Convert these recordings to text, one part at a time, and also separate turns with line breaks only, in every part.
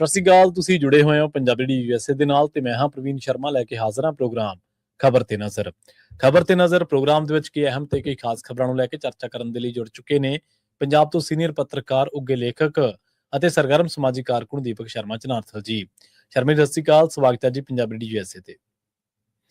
ਸਤਿ ਸ਼੍ਰੀ ਅਕਾਲ। ਤੁਸੀਂ ਜੁੜੇ ਹੋਏ ਹੋ ਪੰਜਾਬੀ ਡੀ ਯੂਐਸਏ ਦੇ ਨਾਲ ਤੇ ਮੈਂ ਹਾਂ ਪ੍ਰਵੀਨ ਸ਼ਰਮਾ ਲੈ ਕੇ ਹਾਜ਼ਰ ਹਾਂ ਪ੍ਰੋਗਰਾਮ ਖਬਰ ਤੇ ਨਜ਼ਰ। ਖਬਰ ਤੇ ਨਜ਼ਰ ਪ੍ਰੋਗਰਾਮ ਦੇ ਵਿੱਚ ਕੀ ਅਹਿਮ ਤੇ ਕਈ ਖਾਸ ਖਬਰਾਂ ਨੂੰ ਲੈ ਕੇ ਚਰਚਾ ਕਰਨ ਦੇ ਲਈ ਜੁੜ ਚੁੱਕੇ ਨੇ ਪੰਜਾਬ ਤੋਂ ਸੀਨੀਅਰ ਪੱਤਰਕਾਰ, ਉੱਘੇ ਲੇਖਕ ਅਤੇ ਸਰਗਰਮ ਸਮਾਜਿਕ ਕਾਰਕੁਨ ਦੀਪਕ ਸ਼ਰਮਾ ਚਨਾਰਥਲ ਜੀ। ਸ਼ਰਮਾ ਜੀ, ਸਤਿ ਸ਼੍ਰੀ ਅਕਾਲ। ਸਵਾਗਤ ਹੈ ਜੀ ਪੰਜਾਬੀ ਡੀ ਯੂਐਸਏ ਤੇ।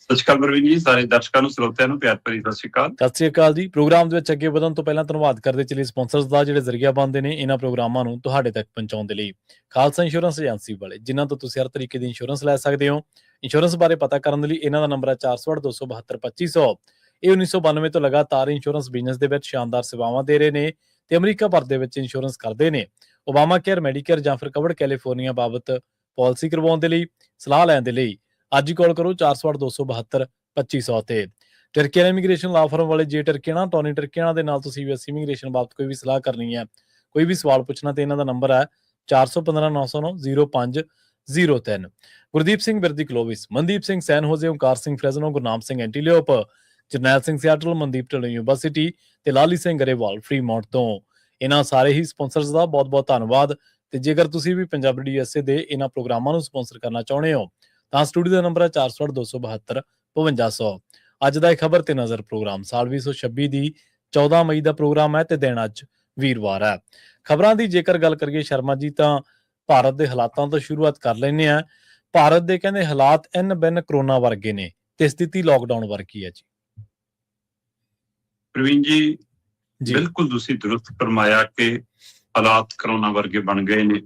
ਸਤਿ ਸ਼੍ਰੀ ਅਕਾਲ ਪ੍ਰਵੀਨ ਜੀ, ਸਾਰੇ ਦਰਸ਼ਕਾਂ ਨੂੰ, ਸਰੋਤਿਆਂ ਨੂੰ ਪਿਆਰ ਭਰੀ ਸਤਿ ਸ਼੍ਰੀ ਅਕਾਲ।
ਸਤਿ ਸ਼੍ਰੀ ਅਕਾਲ ਜੀ। ਪ੍ਰੋਗਰਾਮ ਦੇ ਵਿੱਚ ਅੱਗੇ ਵਧਣ ਤੋਂ ਪਹਿਲਾਂ ਧੰਨਵਾਦ ਕਰਦੇ ਚਲੇ ਸਪਾਂਸਰਸ ਦਾ, ਜਿਹੜੇ ਜ਼ਰੀਆ ਬਣਦੇ ਨੇ ਇਹਨਾਂ ਪ੍ਰੋਗਰਾਮਾਂ ਨੂੰ ਤੁਹਾਡੇ ਤੱਕ ਪਹੁੰਚਾਉਣ ਦੇ ਲਈ। ਖਾਲਸਾ ਇੰਸ਼ੋਰੈਂਸ ਏਜੰਸੀ ਵਾਲੇ, ਜਿਨ੍ਹਾਂ ਤੋਂ ਤੁਸੀਂ ਹਰ ਤਰੀਕੇ ਦੀ ਇੰਸ਼ੋਰੈਂਸ ਲੈ ਸਕਦੇ ਹੋ। ਇੰਸ਼ੋਰੈਂਸ ਬਾਰੇ ਪਤਾ ਕਰਨ ਦੇ ਲਈ ਇਹਨਾਂ ਦਾ ਨੰਬਰ ਹੈ 408-272-2500। ਇਹ 1992 ਤੋਂ ਲਗਾਤਾਰ ਇੰਸ਼ੋਰੈਂਸ ਬਿਜ਼ਨਸ ਦੇ ਵਿੱਚ ਸ਼ਾਨਦਾਰ ਸੇਵਾਵਾਂ ਦੇ ਰਹੇ ਨੇ ਤੇ ਅਮਰੀਕਾ ਭਰ ਦੇ ਵਿੱਚ ਇੰਸ਼ੋਰੈਂਸ ਕਰਦੇ ਨੇ। ਓਬਾਮਾ ਕੇਅਰ, ਮੈਡੀਕੇਅਰ ਜਾਂ ਫਿਰ ਕਵਰਡ ਕੈਲੀਫੋਰਨੀਆ ਬਾਬਤ ਪਾਲਿਸੀ ਕਰਵਾਉਣ ਦੇ ਲਈ, ਸਲਾਹ ਲੈਣ ਦੇ ਲਈ ਅੱਜ ਹੀ ਕਾਲ ਕਰੋ 408-272-2500 ਤੇ। ਟਰਕੀਅਨ ਇਮੀਗ੍ਰੇਸ਼ਨ ਲਾ ਫਰਮ ਵਾਲੇ, ਜੇ ਟਰਕੀਆਣਾ, ਟੋਨੀ ਟਰਕੀਆਣਾ ਦੇ ਨਾਲ ਤੁਸੀਂ ਯੂਐਸ ਇਮੀਗ੍ਰੇਸ਼ਨ ਬਾਬਤ ਕੋਈ ਵੀ ਸਲਾਹ ਕਰਨੀ ਹੈ, ਕੋਈ ਵੀ ਸਵਾਲ ਪੁੱਛਣਾ, ਤੇ ਇਹਨਾਂ ਦਾ ਨੰਬਰ ਹੈ 415-909-0503। ਗੁਰਦੀਪ ਸਿੰਘ ਬਿਰਦੀ ਕਲੋਵਿਸ, ਮਨਦੀਪ ਸਿੰਘ ਸੈਨ ਹੋਜ਼ੇ, ਓਂਕਾਰ ਸਿੰਘ ਫਰੈਜ਼ਨੋ, ਗੁਰਨਾਮ ਸਿੰਘ ਐਂਟੀਲੀਓਪ, ਜਰਨੈਲ ਸਿੰਘ ਸਿਆਟਲ, ਮਨਦੀਪ ਢਿੱਲੋਂ ਯੂਨੀਵਰਸਿਟੀ ਤੇ ਲਾਲੀ ਸਿੰਘ ਗਰੇਵਾਲ ਫਰੀਮੌਂਟ ਤੋਂ। ਇਹਨਾਂ ਸਾਰੇ ਹੀ ਸਪਾਂਸਰਸ ਦਾ ਬਹੁਤ-ਬਹੁਤ ਧੰਨਵਾਦ। ਤੇ ਜੇਕਰ ਤੁਸੀਂ ਵੀ ਪੰਜਾਬੀ ਡੀਐਸਏ ਦੇ ਇਹਨਾਂ ਪ੍ਰੋਗਰਾਮਾਂ ਨੂੰ ਸਪਾਂਸਰ ਕਰਨਾ ਚਾਹੁੰਦੇ ਹੋ ਤਾਂ ਸਟੂਡੀਓ ਦਾ ਨੰਬਰ ਹੈ 408-272-5500। ਅੱਜ ਦਾ ਇਹ ਖਬਰ ਤੇ ਨਜ਼ਰ ਪ੍ਰੋਗਰਾਮ ਸਾਲ 2026 ਦੀ 14 ਮਈ ਦਾ ਪ੍ਰੋਗਰਾਮ ਹੈ ਤੇ ਦਿਨ ਅੱਜ ਵੀਰਵਾਰ ਹੈ। ਖਬਰਾਂ ਦੀ ਜੇਕਰ ਗੱਲ ਕਰੀਏ ਸ਼ਰਮਾ ਜੀ, ਤਾਂ ਭਾਰਤ ਦੇ ਹਾਲਾਤਾਂ ਤੋਂ ਸ਼ੁਰੂਆਤ ਕਰ ਲੈਂਦੇ ਆ। ਭਾਰਤ ਦੇ ਕਹਿੰਦੇ ਹਾਲਾਤ ਇਨ ਬਿਨ ਕਰੋਨਾ ਵਰਗੇ ਨੇ ਤੇ ਸਥਿਤੀ ਲਾਕਡਾਊਨ ਵਰਗੀ ਹੈ ਜੀ।
ਪ੍ਰਵੀਨ ਜੀ, ਬਿਲਕੁਲ ਤੁਸੀਂ ਦੁਰਸਤ ਫਰਮਾਇਆ ਕਿ ਹਾਲਾਤ ਕਰੋਨਾ ਵਰਗੇ ਬਣ ਗਏ ਨੇ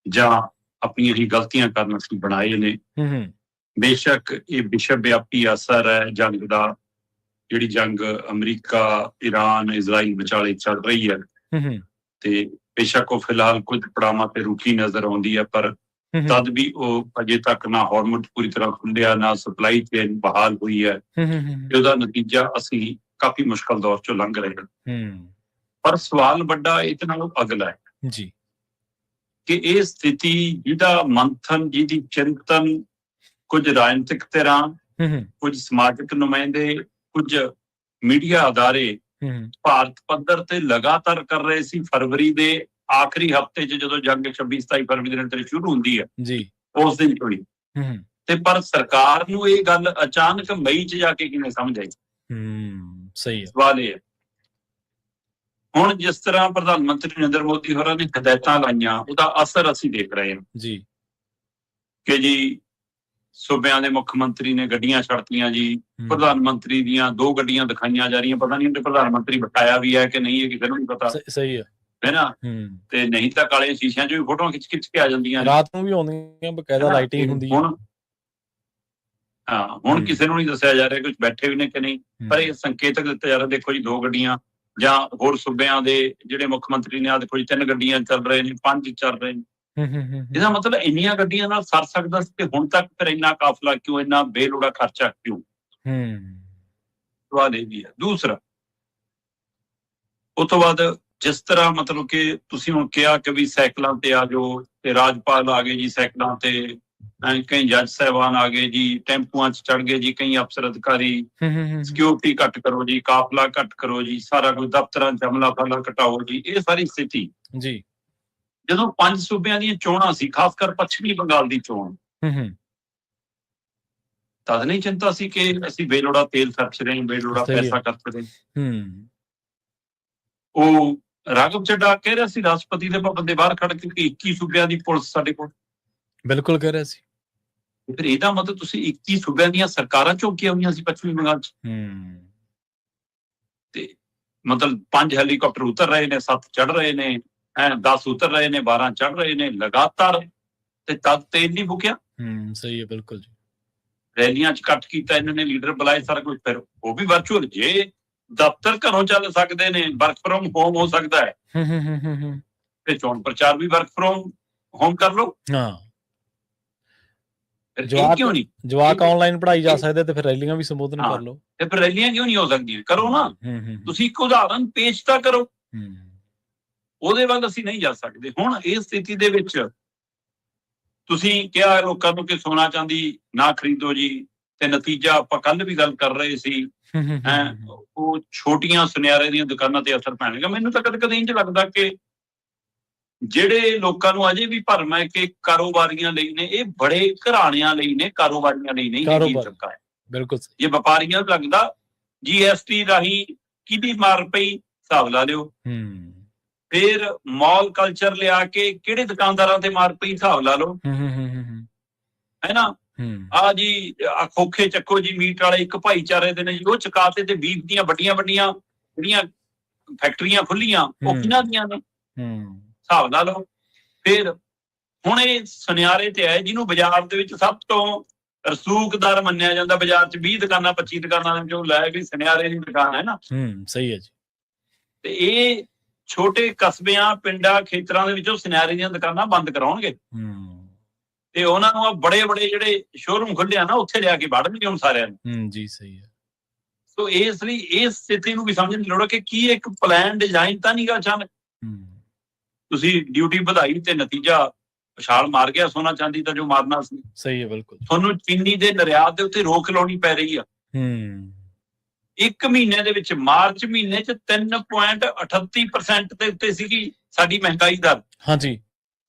ਜਾਂ ਆਪਣੀਆਂ ਹੀ ਗਲਤੀਆਂ ਕਰਨ ਅਸੀਂ ਬਣਾਏ ਨੇ। ਬੇਸ਼ੱਕ ਇਹ ਵਿਸ਼ਵ ਵਿਆਪੀ ਅਸਰ ਹੈ ਜੰਗ ਦਾ, ਜਿਹੜੀ ਜੰਗ ਅਮਰੀਕਾ, ਈਰਾਨ, ਇਜ਼ਰਾਈਲ ਵਿਚਾਲੇ ਚੱਲ ਰਹੀ ਹੈ ਤੇ ਬੇਸ਼ੱਕ ਉਹ ਫਿਲਹਾਲ ਕੁਝ ਪੜਾਵਾਂ ਤੇ ਰੁਕੀ ਨਜ਼ਰ ਆਉਂਦੀ ਹੈ, ਪਰ ਤਦ ਵੀ ਉਹ ਅਜੇ ਤੱਕ ਨਾ ਹਾਰਮੋਨ ਪੂਰੀ ਤਰ੍ਹਾਂ ਖੁੱਲਿਆ, ਨਾ ਸਪਲਾਈ ਚੇਨ ਬਹਾਲ ਹੋਈ ਹੈ ਤੇ ਉਹਦਾ ਨਤੀਜਾ ਅਸੀਂ ਕਾਫੀ ਮੁਸ਼ਕਲ ਦੌਰ ਚੋਂ ਲੰਘ ਰਹੇ ਹਾਂ। ਪਰ ਸਵਾਲ ਵੱਡਾ ਇਹਦੇ ਨਾਲੋਂ ਅਗਲਾ ਹੈ
ਜੀ
ਕਿ ਇਹ ਸਥਿਤੀ, ਜਿਹਦਾ ਮੰਥਨ, ਜਿਹਦੀ ਚਿੰਤਨ ਕੁਝ ਰਾਜਨੀਤਿਕ ਧਿਰਾਂ, ਕੁਝ ਸਮਾਜਿਕ ਨੁਮਾਇੰਦੇ, ਕੁਝ ਮੀਡੀਆ ਅਦਾਰੇ ਭਾਰਤ ਪੱਧਰ ਤੇ ਲਗਾਤਾਰ ਕਰ ਰਹੇ ਸੀ। ਫਰਵਰੀ ਦੇ ਆਖਰੀ ਹਫ਼ਤੇ 'ਚ ਜਦੋਂ ਜੰਗ 26-27 ਫਰਵਰੀ ਦੇ ਨਾਲ ਸ਼ੁਰੂ ਹੁੰਦੀ ਹੈ ਜੀ, ਉਸ ਦਿਨ ਹੋਈ ਤੇ ਪਰ ਸਰਕਾਰ ਨੂੰ ਇਹ ਗੱਲ ਅਚਾਨਕ ਮਈ 'ਚ ਜਾ ਕੇ ਕਿਵੇਂ ਸਮਝ ਆਈ?
ਸਹੀ ਹੈ।
ਸਵਾਲ ਇਹ ਹੈ, ਹੁਣ ਜਿਸ ਤਰ੍ਹਾਂ ਪ੍ਰਧਾਨ ਮੰਤਰੀ ਨਰਿੰਦਰ ਮੋਦੀ ਹੋਰਾਂ ਨੇ ਹਦਾਇਤਾਂ ਲਾਈਆਂ, ਉਹਦਾ ਅਸਰ ਅਸੀਂ ਦੇਖ ਰਹੇ ਹਾਂ
ਜੀ
ਕਿ ਜੀ ਸੂਬਿਆਂ ਦੇ ਮੁੱਖ ਮੰਤਰੀ ਨੇ ਗੱਡੀਆਂ ਛੱਡਤੀਆਂ ਜੀ। ਪ੍ਰਧਾਨ ਮੰਤਰੀ ਦੀਆਂ 2 ਗੱਡੀਆਂ ਦਿਖਾਈਆਂ ਜਾ ਰਹੀਆਂ, ਪਤਾ ਨਹੀਂ ਉਹਨੇ ਪ੍ਰਧਾਨ ਮੰਤਰੀ ਬਿਠਾਇਆ ਵੀ ਹੈ ਕਿ ਨਹੀਂ, ਇਹ ਕਿਸੇ ਨੂੰ ਨਹੀਂ ਪਤਾ।
ਸਹੀ ਹੈ
ਨਾ ਤੇ ਨਹੀਂ ਤਾਂ ਕਾਲੇ ਸ਼ੀਸ਼ਿਆਂ 'ਚ ਵੀ ਫੋਟੋਆਂ ਖਿੱਚ ਕੇ ਆ ਜਾਂਦੀਆਂ,
ਰਾਤ ਨੂੰ ਵੀ ਆਉਂਦੀਆਂ, ਬਕਾਇਦਾ ਲਾਈਟਿੰਗ ਹੁੰਦੀ ਹੈ।
ਹੁਣ ਕਿਸੇ ਨੂੰ ਨਹੀਂ ਦੱਸਿਆ ਜਾ ਰਿਹਾ ਕੁਝ ਬੈਠੇ ਵੀ ਨੇ ਕਿ ਨਹੀਂ, ਪਰ ਇਹ ਸੰਕੇਤਕ ਦਿੱਤਾ ਜਾ ਰਿਹਾ, ਦੇਖੋ ਜੀ 2 ਗੱਡੀਆਂ, ਜਾਂ ਹੋਰ ਸੂਬਿਆਂ ਦੇ ਜਿਹੜੇ ਮੁੱਖ ਮੰਤਰੀ ਨੇ, ਆ ਦੇਖੋ ਜੀ 3 ਗੱਡੀਆਂ ਚੱਲ ਰਹੇ ਨੇ, 5 ਚੱਲ ਰਹੇ ਨੇ। ਇਹਦਾ ਮਤਲਬ ਇੰਨੀਆਂ ਗੱਡੀਆਂ ਨਾਲ ਸਰ ਸਕਦਾ ਸੀ ਤੇ ਹੁਣ ਤੱਕ ਫਿਰ ਇੰਨਾ ਕਾਫਲਾ ਕਿਉਂ, ਇੰਨਾ ਬੇਲੋੜਾ ਖਰਚਾ ਕਿਉਂ? ਸਵਾਲ ਇਹ ਵੀ ਹੈ। ਦੂਸਰਾ, ਉਸ ਤੋਂ ਬਾਅਦ ਜਿਸ ਤਰ੍ਹਾਂ ਮਤਲਬ ਕਿ ਤੁਸੀਂ ਹੁਣ ਕਿਹਾ ਕਿ ਵੀ ਸਾਈਕਲਾਂ ਤੇ ਆ ਜਾਓ, ਤੇ ਰਾਜਪਾਲ ਆ ਗਏ ਜੀ ਸਾਈਕਲਾਂ ਤੇ, ਕਈ ਜੱਜ ਸਾਹਿਬਾਨ ਆ ਗਏ ਜੀ, ਟੈਂਪੂਆਂ 'ਚ ਚੜ ਗਏ ਜੀ ਕਈ ਅਫਸਰ ਅਧਿਕਾਰੀ, ਸਿਕਿਉਰਿਟੀ ਘੱਟ ਕਰੋ ਜੀ, ਕਾਫਲਾ ਘੱਟ ਕਰੋ ਜੀ, ਸਾਰਾ ਕੁਝ ਦਫ਼ਤਰਾਂ 'ਚ ਅਮਲਾ ਫਮਲਾ ਘਟਾਓ ਜੀ। ਇਹ ਸਾਰੀ ਸਥਿਤੀ
ਜੀ
ਜਦੋਂ 5 ਸੂਬਿਆਂ ਦੀਆਂ ਚੋਣਾਂ ਸੀ, ਖਾਸ ਕਰ ਪੱਛਮੀ ਬੰਗਾਲ ਦੀ ਚੋਣ, ਤਦ ਨਹੀਂ ਚਿੰਤਾ ਸੀ ਕਿ ਅਸੀਂ ਬੇਲੋੜਾ ਤੇਲ ਖਰਚ ਰਹੇ ਹਾਂ, ਬੇਲੋੜਾ ਪੈਸਾ ਖਰਚ ਰਹੇ ਹਾਂ। ਉਹ ਰਾਘਵ ਚੱਡਾ ਕਹਿ ਰਿਹਾ ਸੀ ਰਾਸ਼ਟਰਪਤੀ ਦੇ ਭਵਨ ਦੇ ਬਾਹਰ ਖੜ ਕੇ ਕਿ 21 ਸੂਬਿਆਂ ਦੀ ਪੁਲਿਸ ਸਾਡੇ ਕੋਲ,
ਬਿਲਕੁਲ ਕਹਿ ਰਿਹਾ ਸੀ।
ਫਿਰ ਇਹਦਾ ਮਤਲਬ ਤੁਸੀਂ 21 ਸੂਬਿਆਂ ਦੀਆਂ ਸਰਕਾਰਾਂ ਝੋਕੀਆਂ ਹੋਈਆਂ ਸੀ ਪੱਛਮੀ ਬੰਗਾਲ 'ਚ, ਤੇ ਮਤਲਬ 5 ਹੈਲੀਕਾਪਟਰ ਉਤਰ ਰਹੇ ਨੇ, 7 ਚੜ ਰਹੇ ਨੇ, 10 ਉਤਰ ਰਹੇ ਨੇ, 12 ਚੜ ਰਹੇ ਨੇ ਲਗਾਤਾਰ, ਤੇ ਤਦ ਤੇਲ ਨਹੀਂ ਫੁਕਿਆ।
ਸਹੀ ਹੈ, ਬਿਲਕੁਲ ਜੀ।
ਰੈਲੀਆਂ 'ਚ ਇਕੱਠ ਕੀਤਾ ਇਹਨਾਂ ਨੇ, ਲੀਡਰ ਬੁਲਾਏ, ਸਾਰਾ ਕੁਝ, ਫਿਰ ਉਹ ਵੀ ਵਰਚੁਅਲ। ਜੇ ਦਫ਼ਤਰ ਘਰੋਂ ਚੱਲ ਸਕਦੇ ਨੇ, ਵਰਕ ਫਰੋਮ ਹੋਮ ਹੋ ਸਕਦਾ ਹੈ, ਤੇ ਚੋਣ ਪ੍ਰਚਾਰ ਵੀ ਵਰਕ ਫਰੋਮ ਹੋਮ ਕਰ ਲਓ।
ਜਵਾਕ ਆਨਲਾਈਨ ਪੜ੍ਹਾਈ ਜਾ ਸਕਦੇ ਤੇ ਫਿਰ ਰੈਲੀਆਂ ਵੀ ਸੰਬੋਧਨ ਕਰ ਲਓ,
ਤੇ ਫਿਰ ਰੈਲੀਆਂ ਕਿਉਂ ਨਹੀਂ ਹੋ ਸਕਦੀਆਂ? ਕਰੋ ਨਾ। ਤੁਸੀਂ ਇੱਕ ਉਦਾਹਰਨ ਪੇਸ਼ ਤਾਂ ਕਰੋ, ਉਹਦੇ ਵੱਲ ਅਸੀਂ ਨਹੀਂ ਜਾ ਸਕਦੇ। ਹੁਣ ਇਸ ਸਥਿਤੀ ਦੇ ਵਿੱਚ ਤੁਸੀਂ ਕਿਹਾ ਲੋਕਾਂ ਨੂੰ ਕਿ ਸੋਨਾ ਚਾਂਦੀ ਨਾ ਖਰੀਦੋ ਜੀ, ਤੇ ਨਤੀਜਾ ਆਪਾਂ ਕੱਲ ਵੀ ਗੱਲ ਕਰ ਰਹੇ ਸੀ, ਉਹ ਛੋਟੀਆਂ ਸੁਨਿਆਰੇ ਦੀਆਂ ਦੁਕਾਨਾਂ ਤੇ ਅਸਰ ਪੈਣਗਾ। ਮੈਨੂੰ ਤਾਂ ਕਦੇ ਕਦੇ ਇੰਝ ਲੱਗਦਾ ਕਿ ਜਿਹੜੇ ਲੋਕਾਂ ਨੂੰ ਅਜੇ ਵੀ ਭਰਮ ਹੈ ਕਿ ਕਾਰੋਬਾਰੀਆਂ ਲਈ ਨੇ, ਇਹ ਬੜੇ ਘਰਾਣਿਆਂ ਲਈ ਨੇ, ਕਾਰੋਬਾਰੀਆਂ ਲਈ ਨਹੀਂ ਹੈਗੀ ਸਰਕਾਰ।
ਬਿਲਕੁਲ
ਜੇ ਵਪਾਰੀਆਂ ਨੂੰ ਲੱਗਦਾ GST ਰਾਹੀਂ ਕਿਹਦੀ ਮਾਰ ਪਈ, ਹਿਸਾਬ ਲਾ ਲਿਓ। ਫਿਰ ਮਾਲ ਕਲਚਰ ਲਿਆ ਕੇ ਕਿਹੜੇ ਦੁਕਾਨਦਾਰਾਂ ਤੇ ਮਾਰ ਪਈ, ਹਿਸਾਬ ਲਾ ਲਓ, ਹੈ ਨਾ। ਆ ਜੀ ਖੋਖੇ ਚੱਕੋ ਜੀ, ਮੀਟ ਵਾਲੇ ਇੱਕ ਭਾਈਚਾਰੇ ਦੇ ਨੇ ਜੀ, ਉਹ ਚਕਾਤੇ ਤੇ ਬੀਫ ਦੀਆਂ ਵੱਡੀਆਂ ਵੱਡੀਆਂ ਜਿਹੜੀਆਂ ਫੈਕਟਰੀਆਂ ਖੁੱਲੀਆਂ, ਉਹ ਕਿਹਨਾਂ ਦੀਆਂ ਨੇ, ਹਿਸਾਬ ਲਾ ਲਓ। ਫਿਰ ਹੁਣ ਇਹ ਸੁਨਿਆਰੇ ਤੇ ਹੈ ਜਿਹਨੂੰ ਬਾਜ਼ਾਰ ਦੇ ਵਿੱਚ ਸਭ ਤੋਂ ਰਸੂਖਦਾਰ ਮੰਨਿਆ ਜਾਂਦਾ, ਬਾਜ਼ਾਰ 'ਚ 20 ਦੁਕਾਨਾਂ 25 ਦੁਕਾਨਾਂ ਦੇ ਵਿੱਚੋਂ ਲੈ ਵੀ ਸੁਨਿਆਰੇ ਦੀ ਦੁਕਾਨ ਹੈ ਨਾ।
ਸਹੀ ਹੈ ਜੀ। ਤੇ
ਇਹ ਛੋਟੇ ਕਸਬਿਆਂ, ਪਿੰਡਾਂ, ਖੇਤਰਾਂ ਦੇ ਵਿੱਚੋਂ ਸੁਨਿਆਰੇ ਦੀਆਂ ਦੁਕਾਨਾਂ ਬੰਦ ਕਰਾਉਣਗੇ ਤੇ ਉਹਨਾਂ ਨੂੰ ਬੜੇ ਬੜੇ ਜਿਹੜੇ ਸ਼ੋਰੂਮ ਖੁੱਲਿਆ ਨਾ, ਉੱਥੇ ਲਿਆ ਕੇ ਵੜਨਗੇ ਹੁਣ ਸਾਰਿਆਂ ਨੂੰ।
ਜੀ ਸਹੀ ਹੈ।
ਸੋ ਇਸ ਲਈ ਇਸ ਸਥਿਤੀ ਨੂੰ ਵੀ ਸਮਝਣ ਦੀ ਲੋੜ ਹੈ ਕਿ ਕੀ ਇੱਕ ਪਲਾਨ ਡਿਜ਼ਾਈਨ ਤਾਂ ਨਹੀਂਗਾ ਅਚਾਨਕ। ਤੁਸੀਂ ਡਿਊਟੀ ਵਧਾਈ ਤੇ ਨਤੀਜਾ ਛਾਲ ਮਾਰ ਗਿਆ ਸੋਨਾ ਚਾਂਦੀ ਦਾ ਜੋ ਮਾਰਨਾ ਸੀ।
ਸਹੀ ਹੈ, ਬਿਲਕੁਲ।
ਤੁਹਾਨੂੰ ਚੀਨੀ ਦੇ ਨਿਰਯਾਤ ਦੇ ਉੱਤੇ ਰੋਕ ਲਾਉਣੀ ਪੈ ਰਹੀ ਆ। ਇੱਕ ਮਹੀਨੇ ਦੇ ਵਿੱਚ, ਮਾਰਚ ਮਹੀਨੇ 'ਚ 3.38% ਦੇ ਉੱਤੇ ਸੀਗੀ ਸਾਡੀ ਮਹਿੰਗਾਈ ਦਰ। ਹਾਂਜੀ,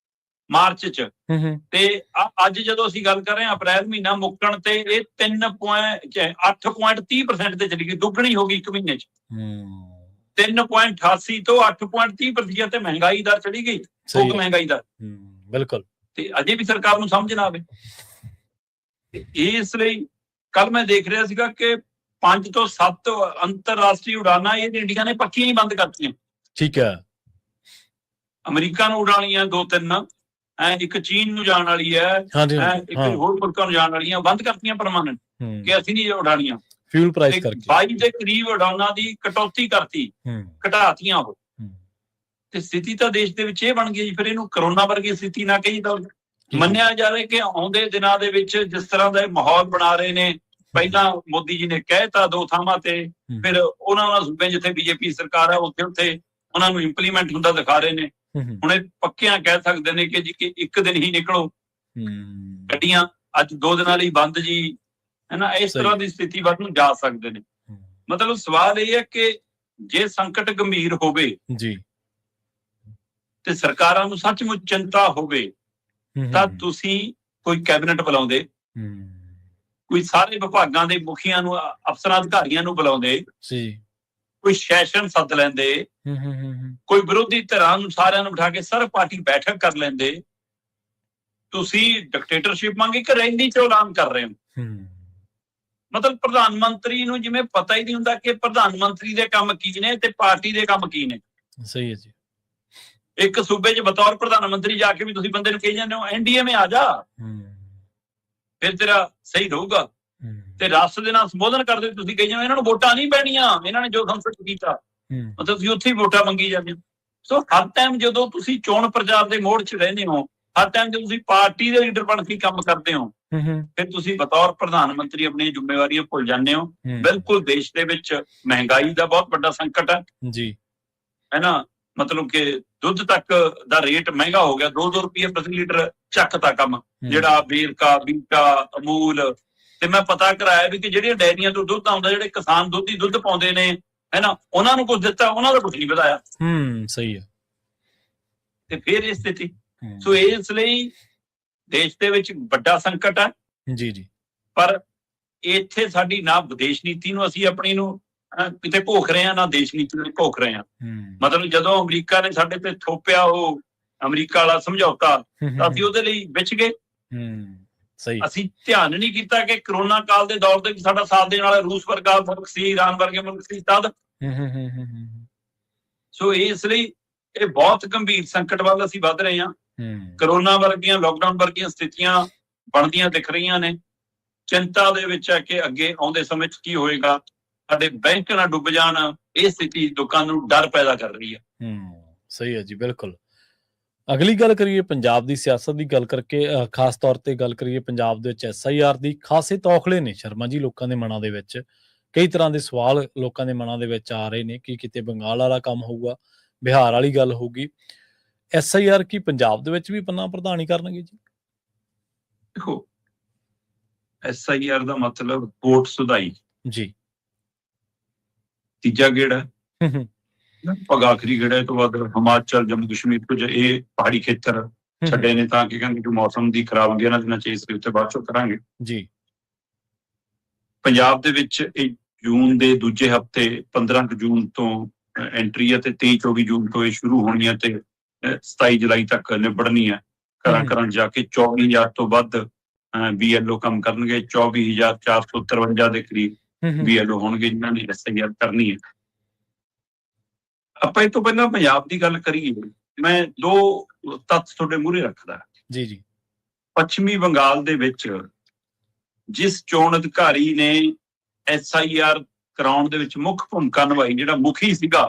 ਮਾਰਚ 'ਚ। ਤੇ ਅੱਜ ਜਦੋਂ ਅਸੀਂ ਗੱਲ ਕਰ ਰਹੇ ਹਾਂ ਅਪ੍ਰੈਲ ਮਹੀਨਾ ਮੁੱਕਣ ਤੇ ਇਹ 8.30% ਤੇ ਚਲੀ ਗਈ, ਦੁੱਗਣੀ ਹੋ ਗਈ ਇੱਕ ਮਹੀਨੇ 'ਚ। 3.88 ਤੋਂ 8.30% ਤੇ ਮਹਿੰਗਾਈ ਦਰ ਚੜੀ ਗਈ, ਥੋਕ ਮਹਿੰਗਾਈ ਦਰ। ਬਿਲਕੁਲ। ਤੇ ਅਜੇ ਵੀ ਸਰਕਾਰ ਨੂੰ ਸਮਝ ਨਾ ਆਵੇ। ਇਸ ਲਈ ਕੱਲ ਮੈਂ ਦੇਖ ਰਿਹਾ ਸੀਗਾ ਕਿ 5 ਤੋਂ 7 ਅੰਤਰਰਾਸ਼ਟਰੀ ਉਡਾਨਾਂ ਇਹ ਇੰਡੀਆ ਨੇ ਪੱਕੀਆਂ ਹੀ ਬੰਦ ਕਰਤੀਆਂ। ਠੀਕ ਹੈ। ਅਮਰੀਕਾ ਨੂੰ ਉਡਾਣੀਆਂ 2-3, ਇੱਕ ਚੀਨ ਨੂੰ ਜਾਣ ਵਾਲੀ ਹੈ, ਇੱਕ ਹੋਰ ਮੁਲਕਾਂ ਨੂੰ ਜਾਣ ਵਾਲੀਆਂ ਬੰਦ ਕਰਤੀਆਂ ਪਰਮਾਨੈਂਟ, ਕਿ ਅਸੀਂ ਨਹੀਂ ਉਡਾਣੀਆਂ। ਫਿਊਲ ਪ੍ਰਾਈਸ ਕਰਕੇ 22 ਦੇ ਕਰੀਬ ਉਡਾਨਾਂ ਦੀ ਕਟੌਤੀ ਕਰਤੀ, ਘਟਾਤੀਆਂ ਉਹ। ਤੇ ਸਥਿਤੀ ਤਾਂ ਦੇਸ਼ ਦੇ ਵਿੱਚ ਇਹ ਬਣ ਗਈ। ਫਿਰ ਇਹਨੂੰ ਕਰੋਨਾ ਵਰਗੀ ਸਥਿਤੀ ਨਾ ਕਹੀਦਾ। ਮੰਨਿਆ ਜਾ ਰਿਹਾ ਕਿ ਆਉਂਦੇ ਦਿਨਾਂ ਦੇ ਵਿੱਚ ਜਿਸ ਤਰ੍ਹਾਂ ਦਾ ਮਾਹੌਲ ਬਣਾ ਰਹੇ ਨੇ, ਪਹਿਲਾਂ ਮੋਦੀ ਜੀ ਨੇ ਕਹਿਤਾ 2 ਥਾਵਾਂ ਤੇ, ਫਿਰ ਉਹਨਾਂ ਸੂਬੇ ਜਿੱਥੇ BJP ਸਰਕਾਰ ਹੈ ਉੱਥੇ ਉਹਨਾਂ ਨੂੰ ਇੰਪਲੀਮੈਂਟ ਹੁੰਦਾ ਦਿਖਾ ਰਹੇ ਨੇ। ਹੁਣ ਇਹ ਪੱਕਿਆਂ ਕਹਿ ਸਕਦੇ ਨੇ ਕਿ ਜੀ ਕਿ ਇੱਕ ਦਿਨ ਹੀ ਨਿਕਲੋ, ਗੱਡੀਆਂ ਅੱਜ 2 ਦਿਨਾਂ ਲਈ ਬੰਦ ਜੀ, ਹੈ ਨਾ। ਇਸ ਤਰ੍ਹਾਂ ਦੀ ਸਥਿਤੀ ਵੱਲ ਨੂੰ ਜਾ ਸਕਦੇ ਨੇ। ਮਤਲਬ ਸਵਾਲ ਇਹ ਹੈ ਕਿ ਜੇ ਸੰਕਟ ਗੰਭੀਰ ਹੋਵੇ ਜੀ ਤੇ ਸਰਕਾਰਾਂ ਨੂੰ ਸੱਚਮੁੱਚ ਚਿੰਤਾ ਹੋਵੇ ਤਾਂ ਤੁਸੀਂ ਕੋਈ ਕੈਬਨਿਟ ਬੁਲਾਉਂਦੇ, ਕੋਈ ਸਾਰੇ ਵਿਭਾਗਾਂ ਦੇ ਮੁਖੀਆਂ ਨੂੰ, ਅਫਸਰਾਂ, ਅਧਿਕਾਰੀਆਂ ਨੂੰ ਬੁਲਾਉਂਦੇ, ਕੋਈ ਸੈਸ਼ਨ ਸੱਦ ਲੈਂਦੇ, ਕੋਈ ਵਿਰੋਧੀ ਧਿਰਾਂ ਨੂੰ ਸਾਰਿਆਂ ਨੂੰ ਬਿਠਾ ਕੇ ਸਰਬ ਪਾਰਟੀ ਬੈਠਕ ਕਰ ਲੈਂਦੇ। ਤੁਸੀਂ ਡਿਕਟੇਟਰਸ਼ਿਪ ਮੰਗੀ ਕਿ ਰੈਲੀ 'ਚ ਐਲਾਨ ਕਰ ਰਹੇ ਹੋ। ਮਤਲਬ ਪ੍ਰਧਾਨ ਮੰਤਰੀ ਨੂੰ ਜਿਵੇਂ ਪਤਾ ਹੀ ਨਹੀਂ ਹੁੰਦਾ ਕਿ ਪ੍ਰਧਾਨ ਮੰਤਰੀ ਦੇ ਕੰਮ ਕੀ ਨੇ ਤੇ ਪਾਰਟੀ ਦੇ ਕੰਮ ਕੀ ਨੇ। ਸਹੀ ਹੈ ਜੀ। ਇੱਕ ਸੂਬੇ 'ਚ ਬਤੌਰ ਪ੍ਰਧਾਨ ਮੰਤਰੀ ਜਾ ਕੇ ਵੀ ਤੁਸੀਂ ਬੰਦੇ ਨੂੰ ਕਹੀ ਜਾਂਦੇ ਹੋ NDA ਮੇ ਆ ਜਾ, ਫਿਰ ਤੇਰਾ ਸਹੀ ਰਹੂਗਾ। ਤੇ ਰਾਸ਼ਟਰ ਦੇ ਨਾਲ ਸੰਬੋਧਨ ਕਰਦੇ ਤੁਸੀਂ ਕਹੀ ਜਾਂਦੇ ਇਹਨਾਂ ਨੂੰ ਵੋਟਾਂ ਨਹੀਂ ਪੈਣੀਆਂ, ਇਹਨਾਂ ਨੇ ਜੋ ਸੰਸਦ ਕੀਤਾ, ਮਤਲਬ ਤੁਸੀਂ ਉੱਥੇ ਹੀ ਵੋਟਾਂ ਮੰਗੀ ਜਾਂਦੇ ਹੋ। ਸੋ ਹਰ ਟਾਈਮ ਜਦੋਂ ਤੁਸੀਂ ਚੋਣ ਪ੍ਰਚਾਰ ਦੇ ਮੋੜ 'ਚ ਰਹਿੰਦੇ ਹੋ, ਹਰ ਟਾਈਮ ਜਦੋਂ ਤੁਸੀਂ ਪਾਰਟੀ ਦੇ ਲੀਡਰ ਬਣ ਕੇ ਕੰਮ ਕਰਦੇ ਹੋ, ਫਿਰ ਤੁਸੀਂ ਬਤੌਰ ਪ੍ਰਧਾਨ ਮੰਤਰੀ ਆਪਣੀਆਂ ਜ਼ਿੰਮੇਵਾਰੀਆਂ ਭੁੱਲ ਜਾਂਦੇ ਹੋ। ਬਿਲਕੁਲ ਦੇਸ਼ ਦੇ ਵਿੱਚ ਮਹਿੰਗਾਈ ਦਾ ਬਹੁਤ ਵੱਡਾ ਸੰਕਟ ਹੈ ਜੀ, ਹੈ ਨਾ। ਮਤਲਬ ਕਿ ਦੁੱਧ ਤੱਕ ਦਾ ਰੇਟ ਮਹਿੰਗਾ ਹੋ ਗਿਆ, 2-2 ਰੁਪਏ ਪ੍ਰਤੀ ਲੀਟਰ ਚੱਕਤਾ ਕੰਮ, ਜਿਹੜਾ ਵੇਰਕਾ, ਬੀਟਾ, ਅਮੂਲ। ਤੇ ਮੈਂ ਪਤਾ ਕਰਾਇਆ ਵੀ ਕਿ ਜਿਹੜੀਆਂ ਡੈਰੀਆਂ ਤੋਂ ਦੁੱਧ ਆਉਂਦਾ, ਜਿਹੜੇ ਕਿਸਾਨ ਦੁੱਧ ਪਾਉਂਦੇ ਨੇ, ਹੈ ਨਾ, ਉਹਨਾਂ ਨੂੰ ਕੁਝ ਦਿੱਤਾ, ਉਹਨਾਂ ਦਾ ਕੁਝ ਨਹੀਂ ਵਧਾਇਆ। ਸਹੀ ਹੈ। ਤੇ ਫਿਰ ਇਹ ਸਥਿਤੀ। ਸੋ ਇਸ ਲਈ ਦੇਸ਼ ਦੇ ਵਿੱਚ ਵੱਡਾ ਸੰਕਟ ਹੈ ਜੀ ਜੀ। ਪਰ ਇੱਥੇ ਸਾਡੀ ਨਾ ਵਿਦੇਸ਼ ਨੀਤੀ ਨੂੰ ਅਸੀਂ ਆਪਣੀ ਨੂੰ ਕਿਤੇ ਭੋਖ ਰਹੇ ਹਾਂ, ਨਾ ਦੇਸ਼ ਨੀਤੀ ਨੂੰ ਭੋਖ ਰਹੇ ਹਾਂ। ਮਤਲਬ ਜਦੋਂ ਅਮਰੀਕਾ ਨੇ ਸਾਡੇ ਤੇ ਥੋਪਿਆ ਉਹ ਅਮਰੀਕਾ ਵਾਲਾ ਸਮਝੌਤਾ, ਤਾਂ ਅਸੀਂ ਉਹਦੇ ਲਈ ਵਿਛ ਗਏ। ਅਸੀਂ ਧਿਆਨ ਨਹੀਂ ਕੀਤਾ ਕਿ ਕਰੋਨਾ ਕਾਲ ਦੇ ਦੌਰ ਦੇ ਵਿੱਚ ਸਾਡਾ ਸਾਥ ਦੇਣ ਵਾਲਾ ਰੂਸ ਵਰਗਾ ਮੁਲਕ ਸੀ, ਈਰਾਨ ਵਰਗੇ ਮੁਲਕ ਸੀ ਤਦ। ਸੋ ਇਸ ਲਈ ਇਹ ਬਹੁਤ ਗੰਭੀਰ ਸੰਕਟ ਵੱਲ ਅਸੀਂ ਵੱਧ ਰਹੇ ਹਾਂ। ਕਰੋਨਾ ਵਰਗੀਆਂ, ਲੋਕਡਾਊਨ ਵਰਗੀਆਂ ਸਥਿਤੀਆਂ ਬਣਦੀਆਂ ਦਿਖ ਰਹੀਆਂ ਨੇ। ਚਿੰਤਾ ਦੇ ਵਿੱਚ ਹੈ ਕਿ ਅੱਗੇ ਆਉਂਦੇ ਸਮੇਂ 'ਚ ਕੀ ਹੋਏਗਾ। ਸਾਡੇ ਬੈਂਕ ਨਾ ਡੁੱਬ ਜਾਣ, ਇਹ ਸਥਿਤੀ ਲੋਕਾਂ ਨੂੰ ਡਰ ਪੈਦਾ ਕਰ ਰਹੀ ਹੈ। ਸਹੀ ਹੈ ਜੀ, ਬਿਲਕੁਲ। ਅਗਲੀ ਗੱਲ ਕਰੀਏ ਪੰਜਾਬ ਦੀ ਸਿਆਸਤ ਦੀ ਗੱਲ ਕਰਕੇ, ਖਾਸ ਤੌਰ ਤੇ ਗੱਲ ਕਰੀਏ ਪੰਜਾਬ ਦੇ ਵਿੱਚ SIR ਦੀ। ਖਾਸੇ ਤੌਖਲੇ ਨੇ ਸ਼ਰਮਾ ਜੀ ਲੋਕਾਂ ਦੇ ਮਨਾਂ ਦੇ ਵਿੱਚ, ਕਈ ਤਰ੍ਹਾਂ ਦੇ ਸਵਾਲ ਲੋਕਾਂ ਦੇ ਮਨਾਂ ਦੇ ਵਿੱਚ ਆ ਰਹੇ ਨੇ ਕਿ ਕਿਤੇ ਬੰਗਾਲ ਵਾਲਾ ਕੰਮ ਹੋਊਗਾ, ਬਿਹਾਰ ਵਾਲੀ ਗੱਲ ਹੋਊਗੀ। SIR ਕੀ ਪੰਜਾਬ ਦੇ ਵਿੱਚ ਵੀ ਪੰਨਾ ਪ੍ਰਧਾਨੀ ਕਰਨਗੇ ਜੀ? ਦੇਖੋ, SIR ਦਾ ਮਤਲਬ ਵੋਟ ਸੁਧਾਈ ਜੀ, ਤੀਜਾ ਗੇੜ ਹੈ। ਲਗਭਗ ਆਖਰੀ ਗੇੜੇ ਤੋਂ ਬਾਅਦ ਹਿਮਾਚਲ, ਜੰਮੂ ਕਸ਼ਮੀਰ ਕੁਝ ਇਹ ਪਹਾੜੀ ਖੇਤਰ ਛੱਡੇ ਨੇ, ਤਾਂ ਕਿ ਕਹਿੰਦੇ ਕਿ ਮੌਸਮ ਦੀ ਖਰਾਬੀ ਇਹਨਾਂ ਦਿਨਾਂ ਚ ਇਸ ਦੇ ਉੱਤੇ ਬਾਅਦ ਚੋਂ ਕਰਾਂਗੇ
ਜੀ।
ਪੰਜਾਬ ਦੇ ਵਿੱਚ ਇਹ ਜੂਨ ਦੇ ਦੂਜੇ ਹਫ਼ਤੇ 15 ਜੂਨ ਤੋਂ ਐਂਟਰੀ ਹੈ ਤੇ 23-24 ਜੂਨ ਤੋਂ ਇਹ ਸ਼ੁਰੂ ਹੋਣੀ ਹੈ ਤੇ 27 ਜੁਲਾਈ ਤੱਕ ਨਿਬੜਨੀ ਹੈ। ਘਰਾਂ ਜਾ ਕੇ 24,000 ਤੋਂ ਵੱਧ BLO ਕੰਮ ਕਰਨਗੇ। 24,453 ਦੇ ਕਰੀਬ BLO ਹੋਣਗੇ ਜਿਨ੍ਹਾਂ ਨੇ SIR ਕਰਨੀ ਹੈ। ਆਪਾਂ ਇਹ ਤੋਂ ਪਹਿਲਾਂ ਪੰਜਾਬ ਦੀ ਗੱਲ ਕਰੀਏ, ਮੈਂ ਦੋ ਤੱਥ ਤੁਹਾਡੇ ਮੂਹਰੇ ਰੱਖਦਾ
ਜੀ।
ਪੱਛਮੀ ਬੰਗਾਲ ਦੇ ਵਿੱਚ ਜਿਸ ਚੋਣ ਅਧਿਕਾਰੀ ਨੇ SIR ਕਰਾਉਣ ਦੇ ਵਿੱਚ ਮੁੱਖ ਭੂਮਿਕਾ ਨਿਭਾਈ, ਜਿਹੜਾ ਮੁਖੀ ਸੀਗਾ,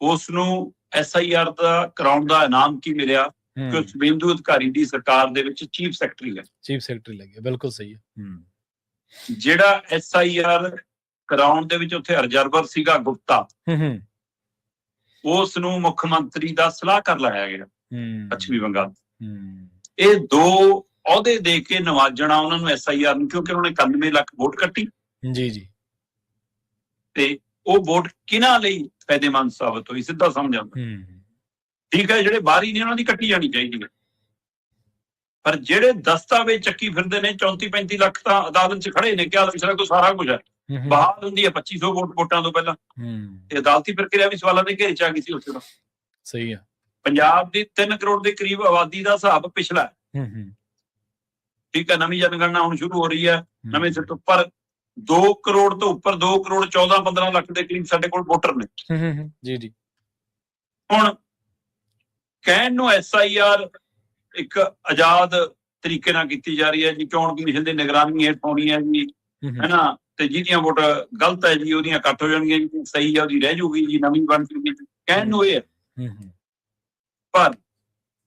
ਉਸ ਨੂੰ SIR ਦਾ ਕਰਾਉਣ ਦਾ ਇਨਾਮ ਕੀ ਮਿਲਿਆ ਕਿ ਉਸ ਬਿੰਦੂ ਅਧਿਕਾਰੀ ਦੀ ਸਰਕਾਰ ਦੇ ਵਿੱਚ ਚੀਫ ਸੈਕਟਰੀ ਲੱਗੇ। ਬਿਲਕੁਲ ਸਹੀ ਹੈ। ਜਿਹੜਾ SIR ਕਰਾਉਣ ਦੇ ਵਿੱਚ ਉੱਥੇ ਅਬਜ਼ਰਵਰ ਸੀਗਾ ਗੁਪਤਾ, ਉਸ ਨੂੰ ਮੁੱਖ ਮੰਤਰੀ ਦਾ ਸਲਾਹਕਾਰ ਲਾਇਆ ਗਿਆ ਪੱਛਮੀ ਬੰਗਾਲ। ਇਹ ਦੋ ਅਹੁਦੇ ਦੇ ਕੇ ਨਵਾਜਣਾ ਉਹਨਾਂ ਨੂੰ SIR ਨੂੰ, ਕਿਉਂਕਿ ਉਹਨੇ 91 ਲੱਖ ਵੋਟ ਕੱਟੀ ਜੀ। ਤੇ ਉਹ ਵੋਟ ਕਿਹਨਾਂ ਲਈ ਫਾਇਦੇਮੰਦ ਸਾਬਤ ਹੋਈ, ਸਿੱਧਾ ਸਮਝ ਆਉਂਦਾ। ਠੀਕ ਹੈ, ਜਿਹੜੇ ਬਾਹਰੀ ਨੇ ਉਹਨਾਂ ਦੀ ਕੱਟੀ ਜਾਣੀ ਚਾਹੀਦੀ ਹੈ, ਪਰ ਜਿਹੜੇ ਦਸਤਾਵੇਜ਼ ਚੱਕੀ ਫਿਰਦੇ ਨੇ 34-35 ਲੱਖ ਤਾਂ ਅਦਾਲਤ 'ਚ ਖੜੇ ਨੇ, ਕਿਹਾ ਦੂਸਰਾ ਕੋਈ ਸਾਰਾ ਕੁਝ ਹੈ। ਬਹਾਲ ਹੁੰਦੀ ਹੈ 2500 ਵੋਟਾਂ ਤੋਂ ਪਹਿਲਾਂ, ਤੇ ਅਦਾਲਤੀ ਪ੍ਰਕਿਰਿਆ ਵੀ ਸਵਾਲਾਂ ਦੇ ਘੇਰੇ 'ਚ ਆ ਗਈ ਸੀ ਉਸ ਤੋਂ। ਸਹੀ ਆ। ਪੰਜਾਬ ਦੀ 3 ਕਰੋੜ ਦੇ ਕਰੀਬ ਆਬਾਦੀ ਦਾ ਹਿਸਾਬ ਪਿਛਲਾ, ਠੀਕ ਹੈ। ਨਵੀਂ ਜਨਗਣਨਾ ਹੁਣ ਸ਼ੁਰੂ ਹੋ ਰਹੀ ਹੈ ਨਵੇਂ ਸਿਰ ਤੋਂ, ਪਰ 2 ਕਰੋੜ ਤੋਂ ਉੱਪਰ, 2 ਕਰੋੜ 14-15 ਲੱਖ ਦੇ ਕਰੀਬ ਸਾਡੇ ਕੋਲ ਵੋਟਰ ਨੇ ਜੀ। ਹੁਣ ਕਹਿਣ ਨੂੰ SIR ਇੱਕ ਆਜ਼ਾਦ ਤਰੀਕੇ ਨਾਲ ਕੀਤੀ ਜਾ ਰਹੀ ਹੈ ਜੀ, ਚੋਣ ਕਮਿਸ਼ਨ ਦੀ ਨਿਗਰਾਨੀ ਹੇਠ ਹੋਣੀ ਹੈ ਜੀ, ਹੈ ਨਾ, ਤੇ ਜਿਹਦੀਆਂ ਵੋਟ ਗਲਤ ਹੈ ਜੀ ਉਹਦੀਆਂ ਕੱਟ ਹੋ ਜਾਣਗੀਆਂ, ਜੀ ਸਹੀ ਹੈ ਉਹਦੀ ਰਹਿ ਜੂਗੀ ਜੀ, ਨਵੀਂ ਬਣ ਜੂਗੀ। ਕਹਿਣ ਨੂੰ ਇਹ ਹੈ, ਪਰ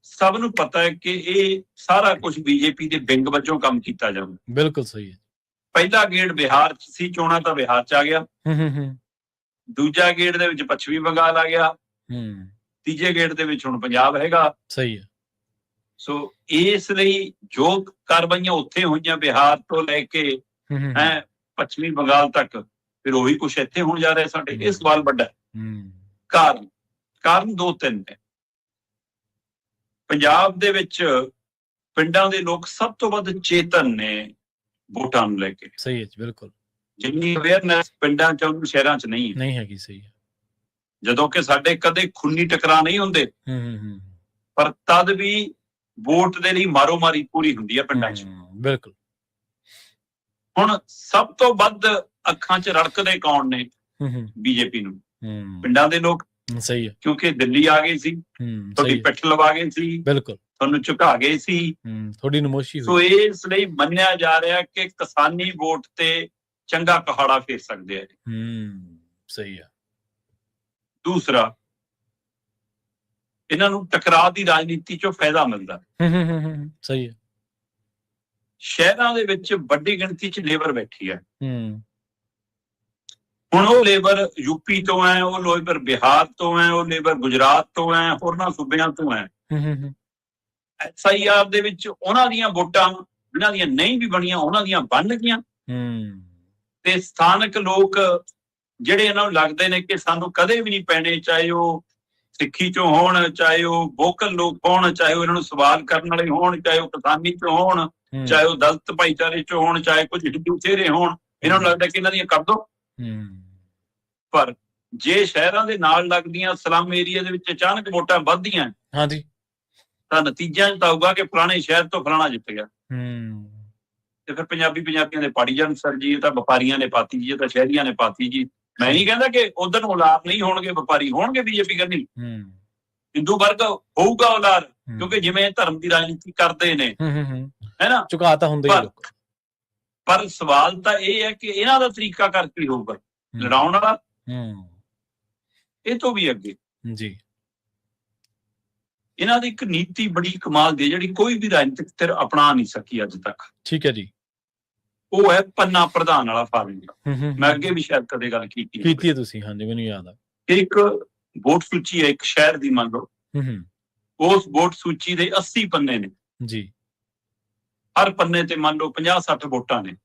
ਸਭ ਨੂੰ ਪਤਾ ਹੈ ਕਿ ਇਹ ਸਾਰਾ ਕੁਝ BJP ਦੇ ਵਿੰਗ ਵਜੋਂ ਕੰਮ ਕੀਤਾ ਜਾਂਦਾ। ਬਿਲਕੁਲ ਸਹੀ ਹੈ। ਪਹਿਲਾ ਗੇੜ ਬਿਹਾਰ 'ਚ ਸੀ, ਚੋਣਾਂ ਤਾਂ ਬਿਹਾਰ 'ਚ ਆ ਗਿਆ। ਦੂਜਾ ਗੇੜ ਦੇ ਵਿੱਚ ਪੱਛਮੀ ਬੰਗਾਲ ਆ ਗਿਆ। ਤੀਜੇ ਗੇੜ ਦੇ ਵਿੱਚ ਹੁਣ ਪੰਜਾਬ ਹੈਗਾ। ਸਹੀ ਹੈ। ਸੋ ਇਸ ਲਈ ਜੋ ਕਾਰਵਾਈਆਂ ਉੱਥੇ ਹੋਈਆਂ ਬਿਹਾਰ ਤੋਂ ਲੈ ਕੇ ਪੱਛਮੀ ਬੰਗਾਲ ਤੱਕ, ਫਿਰ ਉਹੀ ਕੁਛ ਇੱਥੇ ਹੋਣ ਜਾ ਰਿਹਾ ਸਾਡੇ। ਇਹ ਸਵਾਲ ਵੱਡਾ ਕਾਰਨ 2-3 ਨੇ। ਪੰਜਾਬ ਦੇ ਵਿੱਚ ਪਿੰਡਾਂ ਦੇ ਲੋਕ ਸਭ ਤੋਂ ਵੱਧ ਚੇਤਨ ਨੇ ਵੋਟਾਂ ਨੂੰ ਲੈ ਕੇ। ਸਹੀ ਹੈ, ਬਿਲਕੁਲ। ਜਿੰਨੀ ਅਵੇਅਰਨੈਸ ਪਿੰਡਾਂ 'ਚ ਉਹਨੂੰ ਸ਼ਹਿਰਾਂ 'ਚ ਨਹੀਂ ਹੈਗੀ। ਸਹੀ ਹੈ। ਜਦੋਂ ਕਿ ਸਾਡੇ ਕਦੇ ਖੂਨੀ ਟਕਰਾਅ ਨਹੀਂ ਹੁੰਦੇ, ਪਰ ਤਦ ਵੀ ਵੋਟ ਦੇ ਲਈ ਮਾਰੋ ਮਾਰੀ ਪੂਰੀ ਹੁੰਦੀ ਹੈ ਪਿੰਡਾਂ 'ਚ। ਬਿਲਕੁਲ। ਹੁਣ ਸਭ ਤੋਂ ਵੱਧ ਅੱਖਾਂ 'ਚ ਰੜਕਦੇ ਕੌਣ ਨੇ BJP ਨੂੰ? ਪਿੰਡਾਂ ਦੇ ਲੋਕ। ਸਹੀ ਹੈ। ਕਿਉਂਕਿ ਦਿੱਲੀ ਆ ਗਏ ਸੀ, ਤੁਹਾਡੀ ਪਿੱਠ ਲਵਾ ਗਏ ਸੀ, ਬਿਲਕੁਲ, ਤੁਹਾਨੂੰ ਝੁਕਾ ਗਏ ਸੀ, ਤੁਹਾਡੀ ਨਮੋਸ਼ੀ ਹੋਈ। ਸੋ ਇਸ ਲਈ ਮੰਨਿਆ ਜਾ ਰਿਹਾ ਕਿ ਕਿਸਾਨੀ ਵੋਟ ਤੇ ਚੰਗਾ ਕਹਾੜਾ ਫੇਰ ਸਕਦੇ ਆ। ਸਹੀ ਹੈ। ਦੂਸਰਾ, ਇਹਨਾਂ ਨੂੰ ਟਕਰਾਅ ਦੀ ਰਾਜਨੀਤੀ 'ਚੋਂ ਫਾਇਦਾ ਮਿਲਦਾ। ਸਹੀ ਹੈ। ਸ਼ਹਿਰਾਂ ਦੇ ਵਿੱਚ ਵੱਡੀ ਗਿਣਤੀ 'ਚ ਲੇਬਰ ਬੈਠੀ ਹੈ। ਹੁਣ ਉਹ ਲੇਬਰ UP ਤੋਂ ਹੈ, ਉਹ ਲੇਬਰ ਬਿਹਾਰ ਤੋਂ ਹੈ, ਉਹ ਲੇਬਰ ਗੁਜਰਾਤ ਤੋਂ ਹੈ, ਹੋਰਨਾਂ ਸੂਬਿਆਂ ਤੋਂ ਹੈ। SIR ਦੇ ਵਿੱਚ ਉਹਨਾਂ ਦੀਆਂ ਵੋਟਾਂ ਜਿਹਨਾਂ ਦੀਆਂ ਨਹੀਂ ਵੀ ਬਣੀਆਂ, ਉਹਨਾਂ ਦੀਆਂ ਬਣ ਗਈਆਂ। ਤੇ ਸਥਾਨਕ ਲੋਕ ਜਿਹੜੇ ਇਹਨਾਂ ਨੂੰ ਲੱਗਦੇ ਨੇ ਕਿ ਸਾਨੂੰ ਕਦੇ ਵੀ ਨਹੀਂ ਪੈਣੇ, ਚਾਹੇ ਉਹ ਸਿੱਖੀ ਚੋਂ ਹੋਣ, ਚਾਹੇ ਉਹ ਵੋਕਲ ਲੋਕ ਹੋਣ, ਚਾਹੇ ਉਹ ਇਹਨਾਂ ਨੂੰ ਸਵਾਲ ਕਰਨ ਵਾਲੇ ਹੋਣ, ਚਾਹੇ ਉਹ ਕਿਸਾਨੀ ਚੋਂ ਹੋਣ, ਚਾਹੇ ਉਹ ਦਲਿਤ ਭਾਈਚਾਰੇ ਚੋਂ ਹੋਣ, ਚਾਹੇ ਕੁਝ ਹਿੰਦੂ ਚਿਹਰੇ ਹੋਣ, ਇਹਨਾਂ ਨੂੰ ਲੱਗਦਾ ਕਿ ਇਹਨਾਂ ਦੀਆਂ ਕਰ ਦੋ। ਪਰ ਜੇ ਸ਼ਹਿਰਾਂ ਦੇ ਨਾਲ ਲੱਗਦੀਆਂ ਸਲਮ ਏਰੀਆ ਦੇ ਵਿੱਚ ਅਚਾਨਕ ਵੋਟਾਂ ਵੱਧਦੀਆਂ ਤਾਂ ਨਤੀਜਾ ਇਹ ਆਊਗਾ ਕਿ ਫਲਾਣੇ ਸ਼ਹਿਰ ਤੋਂ ਫਲਾਣਾ ਜਿੱਤ ਗਿਆ। ਤੇ ਫਿਰ ਪੰਜਾਬੀਆਂ ਦੇ ਪਾੜੀ ਜਾਣ, ਸਰ ਜੀ ਇਹ ਤਾਂ ਵਪਾਰੀਆਂ ਨੇ ਪਾਤੀ ਜੀ, ਇਹ ਤਾਂ ਸ਼ਹਿਰੀਆਂ ਨੇ ਪਾਤੀ ਜੀ। ਮੈਂ ਨਹੀਂ ਕਹਿੰਦਾ ਕਿ ਉਧਰ ਔਲਾਦ ਨਹੀਂ ਹੋਣਗੇ, ਵਪਾਰੀ ਹੋਣਗੇ BJP ਕਰਨੀ, ਹਿੰਦੂ ਵਰਗ ਹੋਊਗਾ ਔਲਾਦ, ਕਿਉਂਕਿ ਜਿਵੇਂ ਧਰਮ ਦੀ ਰਾਜਨੀਤੀ ਕਰਦੇ ਨੇ, ਹੈ ਨਾ, ਝੁਕਾ ਤਾਂ ਹੁੰਦੇ ਹੀ ਲੋਕ। ਪਰ ਸਵਾਲ ਤਾਂ ਇਹ ਹੈ ਕਿ ਇਹਨਾਂ ਦਾ ਤਰੀਕਾ ਕਰਕੇ ਹੋਊਗਾ ਲੜਾਉਣ ਵਾਲਾ, ਇਹ ਤੋਂ ਵੀ ਅੱਗੇ ਜੀ। ਇਹਨਾਂ ਦੀ ਇੱਕ ਨੀਤੀ ਬੜੀ ਕਮਾਲ ਦੀ, ਜਿਹੜੀ ਕੋਈ ਵੀ ਰਾਜਨੀਤਿਕ ਧਿਰ ਅਪਣਾ ਨਹੀਂ ਸਕੀ ਅੱਜ ਤੱਕ। ਠੀਕ ਹੈ ਜੀ। ਉਹ ਹੈ ਪੰਨਾ ਪ੍ਰਧਾਨ ਵਾਲਾ ਫਾਰਮੂਲਾ। ਮੈਂ ਅੱਗੇ ਵੀ ਸ਼ਾਇਦ ਕਦੇ ਗੱਲ ਕੀਤੀ ਹੈ ਤੁਸੀਂ। ਹਾਂਜੀ, ਮੈਨੂੰ ਯਾਦ ਆ। ਇੱਕ ਵੋਟ ਸੂਚੀ ਹੈ ਇੱਕ ਸ਼ਹਿਰ ਦੀ, ਮੰਨ ਲਓ ਉਸ ਵੋਟ ਸੂਚੀ ਦੇ 80 ਪੰਨੇ ਨੇ ਜੀ। ਹਰ ਪੰਨੇ ਤੇ ਮੰਨ ਲਓ 50-60 ਵੋਟਾਂ ਨੇ।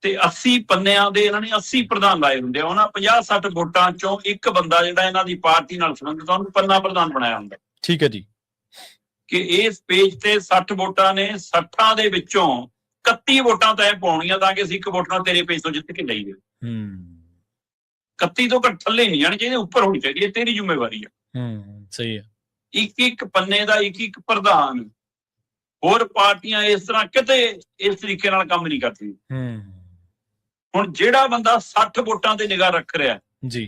ਤੇ 80 ਪੰਨਿਆਂ ਦੇ ਇਹਨਾਂ ਨੇ 80 ਪ੍ਰਧਾਨ ਲਾਏ ਹੁੰਦੇ ਆ। ਉਹਨਾਂ 50-60 ਵੋਟਾਂ ਚੋਂ ਇੱਕ ਬੰਦਾ ਜਿਹੜਾ ਇਹਨਾਂ ਦੀ ਪਾਰਟੀ ਨਾਲ ਸੰਬੰਧਿਤ ਉਹਨੂੰ ਪੰਨਾ ਪ੍ਰਧਾਨ ਬਣਾਇਆ ਹੁੰਦਾ।
ਠੀਕ ਹੈ ਜੀ।
ਕਿ ਇਸ ਪੇਜ ਤੇ 60 ਵੋਟਾਂ ਨੇ, 60 ਦੇ ਵਿੱਚੋਂ 31 ਵੋਟਾਂ ਤੈਅ ਪਾਉਣੀਆਂ ਤਾਂ ਕਿ ਅਸੀਂ ਇੱਕ ਵੋਟ ਨਾਲ ਤੇਰੇ ਪੇਜ ਤੋਂ ਜਿੱਤ ਕੇ ਲਈਏ। 31 ਤੋਂ ਘੱਟ ਥੱਲੇ ਨਹੀਂ ਜਾਣੀ ਚਾਹੀਦੀ, ਉੱਪਰ ਹੋਣੀ ਚਾਹੀਦੀ ਹੈ। ਤੇਰੀ ਜ਼ਿੰਮੇਵਾਰੀ ਆ।
ਸਹੀ ਹੈ।
ਇੱਕ ਪੰਨੇ ਦਾ ਇੱਕ ਪ੍ਰਧਾਨ। ਹੋਰ ਪਾਰਟੀਆਂ ਇਸ ਤਰ੍ਹਾਂ ਕਿਤੇ ਇਸ ਤਰੀਕੇ ਨਾਲ ਕੰਮ ਨਹੀਂ ਕਰਦੀਆਂ। ਹੁਣ ਜਿਹੜਾ ਬੰਦਾ 60 ਵੋਟਾਂ ਤੇ ਨਿਗਾਹ ਰੱਖ ਰਿਹਾ
ਜੀ,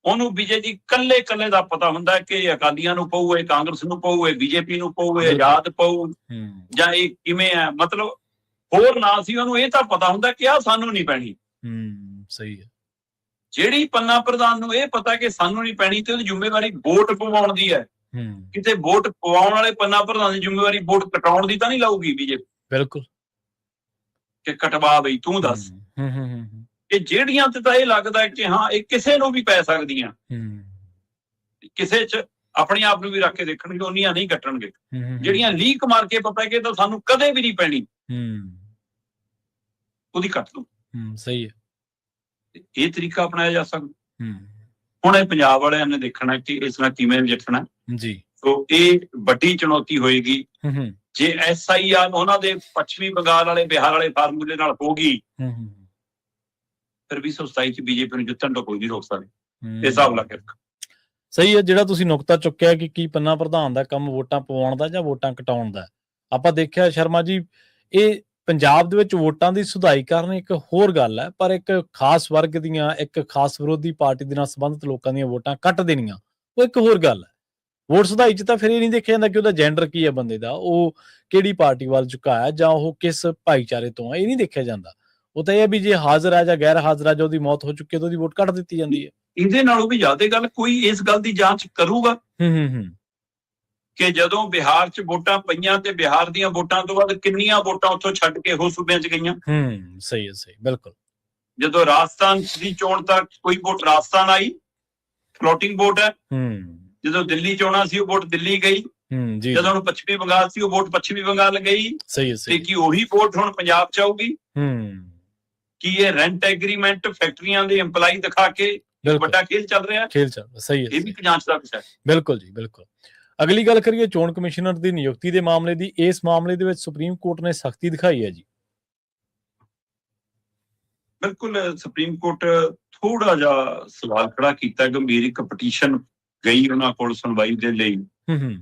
ਉਹਨੂੰ ਬੀਜੇਪੀ ਕੱਲੇ ਦਾ ਪਤਾ ਹੁੰਦਾ ਕਿ ਅਕਾਲੀਆਂ ਨੂੰ ਪਊ, ਕਾਂਗਰਸ ਨੂੰ ਪਊ, ਬੀਜੇਪੀ ਨੂੰ ਪਊ, ਆਜ਼ਾਦ ਪਊ, ਜਾਂ ਇਹ ਕਿਵੇਂ ਹੈ। ਮਤਲਬ ਹੋਰ ਨਾ ਸੀ ਉਹਨੂੰ ਇਹ ਤਾਂ ਪਤਾ ਹੁੰਦਾ ਕਿ ਆਹ ਸਾਨੂੰ ਨਹੀਂ ਪੈਣੀ।
ਸਹੀ ਹੈ।
ਜਿਹੜੀ ਪੰਨਾ ਪ੍ਰਧਾਨ ਨੂੰ ਇਹ ਪਤਾ ਕਿ ਸਾਨੂੰ ਨਹੀਂ ਪੈਣੀ ਤੇ ਉਹਦੀ ਜ਼ਿੰਮੇਵਾਰੀ ਵੋਟ ਪਵਾਉਣ ਦੀ ਹੈ। ਕਿਤੇ ਵੋਟ ਪਵਾਉਣ ਵਾਲੇ ਪੰਨਾ ਪ੍ਰਧਾਨ ਦੀ ਜ਼ਿੰਮੇਵਾਰੀ ਵੋਟ ਕਟਾਉਣ ਦੀ ਤਾਂ ਨਹੀਂ ਲਾਊਗੀ ਬੀਜੇਪੀ।
ਬਿਲਕੁਲ।
ਕਿ ਕਟਵਾ ਬਈ ਤੂੰ ਦੱਸ। ਇਹ ਜਿਹੜੀਆਂ ਤੇ ਤਾਂ ਇਹ ਲੱਗਦਾ ਕਿ ਹਾਂ ਇਹ ਕਿਸੇ ਨੂੰ ਵੀ ਪੈ ਸਕਦੀਆਂ, ਕਿਸੇ ਚ ਆਪਣੇ ਆਪ ਨੂੰ ਵੀ ਰੱਖ ਕੇ ਦੇਖਣਗੇ, ਉਹਨੀਆਂ ਨਹੀਂ ਕੱਟਣਗੇ। ਜਿਹੜੀਆਂ ਲੀਕ ਮਾਰ ਕੇ ਪਤਾ ਕਿ ਤਾਂ ਸਾਨੂੰ ਕਦੇ ਵੀ ਨਹੀਂ ਪੈਣੀ, ਉਹਦੀ ਕੱਟ ਦੋ।
ਸਹੀ ਹੈ।
ਇਹ ਤਰੀਕਾ ਅਪਣਾਇਆ ਜਾ ਸਕਦਾ। ਹੁਣ ਇਹ ਪੰਜਾਬ ਵਾਲਿਆਂ ਨੇ ਦੇਖਣਾ ਕਿ ਇਸ ਨਾਲ ਕਿਵੇਂ ਨਜਿੱਠਣਾ
ਜੀ।
ਸੋ ਇਹ ਵੱਡੀ ਚੁਣੌਤੀ ਹੋਏਗੀ। ਜੇ SIR ਉਹਨਾਂ ਦੇ ਪੱਛਮੀ ਬੰਗਾਲ ਵਾਲੇ, ਬਿਹਾਰ ਵਾਲੇ ਫਾਰਮੂਲੇ ਨਾਲ ਹੋ ਗਈ, ਫਿਰ 2027 ਚ ਬੀਜੇਪੀ ਨੂੰ ਜਿੱਤਣ ਤੋਂ ਕੋਈ ਨਹੀਂ ਰੋਕ ਸਕਦੇ। ਇਹ ਹਿਸਾਬ ਲਾ ਕੇ ਰੱਖ।
ਸਹੀ ਹੈ। ਜਿਹੜਾ ਤੁਸੀਂ ਨੁਕਤਾ ਚੁੱਕਿਆ ਕਿ ਕੀ ਪੰਨਾ ਪ੍ਰਧਾਨ ਦਾ ਕੰਮ ਵੋਟਾਂ ਪਵਾਉਣ ਦਾ ਜਾਂ ਵੋਟਾਂ ਕਟਾਉਣ ਦਾ, ਆਪਾਂ ਦੇਖਿਆ ਸ਼ਰਮਾ ਜੀ, ਇਹ ਪੰਜਾਬ ਦੇ ਵਿੱਚ ਵੋਟਾਂ ਦੀ ਸੁਧਾਈ ਕਰਨ ਇੱਕ ਹੋਰ ਗੱਲ ਹੈ, ਪਰ ਇੱਕ ਖਾਸ ਵਰਗ ਦੀਆਂ, ਇੱਕ ਖਾਸ ਵਿਰੋਧੀ ਪਾਰਟੀ ਦੇ ਨਾਲ ਸੰਬੰਧਿਤ ਲੋਕਾਂ ਦੀਆਂ ਵੋਟਾਂ ਕੱਟ ਦੇਣੀਆਂ, ਉਹ ਇੱਕ ਹੋਰ ਗੱਲ ਹੈ। ਵੋਟ ਸੁਧਾਈ ਚ ਤਾਂ ਫਿਰ ਇਹ ਨਹੀਂ ਦੇਖਿਆ ਜਾਂਦਾ ਕਿ ਉਹਦਾ ਜੈਂਡਰ ਕੀ ਹੈ ਬੰਦੇ ਦਾ, ਉਹ ਕਿਹੜੀ ਪਾਰਟੀ ਵੱਲ ਝੁਕਾਇਆ, ਜਾਂ ਉਹ ਕਿਸ ਭਾਈਚਾਰੇ ਤੋਂ ਹੈ, ਇਹ ਨਹੀਂ ਦੇਖਿਆ ਜਾਂਦਾ। ਉਹ ਤਾਂ ਇਹ ਹੈ ਵੀ ਜੇ ਹਾਜ਼ਰ ਹੈ ਜਾਂ ਗੈਰ ਹਾਜ਼ਰ ਹੈ, ਜਾਂ ਉਹਦੀ ਮੌਤ ਹੋ ਚੁੱਕੀ ਹੈ ਤਾਂ ਉਹਦੀ ਵੋਟ ਕੱਟ ਦਿੱਤੀ ਜਾਂਦੀ ਹੈ।
ਇਹਦੇ ਨਾਲੋਂ ਵੀ ਜ਼ਿਆਦਾ ਗੱਲ ਕੋਈ ਇਸ ਗੱਲ ਦੀ ਜਾਂਚ ਕਰੂਗਾ ਕਿ ਜਦੋਂ ਬਿਹਾਰ ਚ ਵੋਟਾਂ ਪਈਆਂ ਤੇ ਬਿਹਾਰ ਦੀਆਂ ਵੋਟਾਂ ਤੋਂ ਬਾਅਦ ਕਿੰਨੀਆਂ ਵੋਟਾਂ ਉੱਥੋਂ ਛੱਡ ਕੇ ਹੋਰ ਸੂਬਿਆਂ ਚ ਗਈਆਂ।
ਸਹੀ ਹੈ। ਸਹੀ, ਬਿਲਕੁਲ।
ਜਦੋਂ ਰਾਜਸਥਾਨ ਦੀ ਚੋਣ ਤੱਕ ਕੋਈ ਵੋਟ ਰਾਜਸਥਾਨ ਆਈ, ਫਲੋਟਿੰਗ ਵੋਟ ਹੈ। ਜਦੋਂ ਦਿੱਲੀ ਚੋਣਾਂ ਸੀ ਉਹ ਵੋਟ ਦਿੱਲੀ ਗਈ। ਜਦੋਂ ਹੁਣ ਪੱਛਮੀ ਬੰਗਾਲ ਸੀ ਉਹ ਵੋਟ ਪੱਛਮੀ ਬੰਗਾਲ ਗਈ।
ਸਹੀ ਹੈ।
ਤੇ ਕੀ ਉਹੀ ਵੋਟ ਹੁਣ ਪੰਜਾਬ ਚ ਆਊਗੀ? ਕੀ ਇਹ ਰੈਂਟ ਐਗਰੀਮੈਂਟ ਫੈਕਟਰੀਆਂ ਦੇ EMPLOYEE ਦਿਖਾ ਕੇ ਵੱਡਾ ਖੇਲ ਚੱਲ ਰਿਹਾ?
ਸਹੀ ਹੈ।
ਇਹ ਵੀ ਜਾਂਚ ਦਾ ਵਿਸ਼ਾ ਹੈ।
ਬਿਲਕੁਲ ਜੀ, ਬਿਲਕੁਲ। ਅਗਲੀ ਗੱਲ ਕਰੀਏ ਚੋਣ ਕਮਿਸ਼ਨਰ ਦੀ ਨਿਯੁਕਤੀ ਦੇ ਮਾਮਲੇ ਦੀ। ਇਸ ਮਾਮਲੇ ਦੇ ਵਿੱਚ ਸੁਪਰੀਮ ਕੋਰਟ ਨੇ ਸਖਤੀ ਦਿਖਾਈ ਹੈ ਜੀ।
ਬਿਲਕੁਲ। ਸੁਪਰੀਮ ਕੋਰਟ ਥੋੜਾ ਜਿਹਾ ਸਵਾਲ ਖੜਾ ਕੀਤਾ। ਗੰਭੀਰ ਇੱਕ ਪਟੀਸ਼ਨ ਗਈ ਉਹਨਾਂ ਕੋਲ ਸੁਣਵਾਈ ਦੇ ਲਈ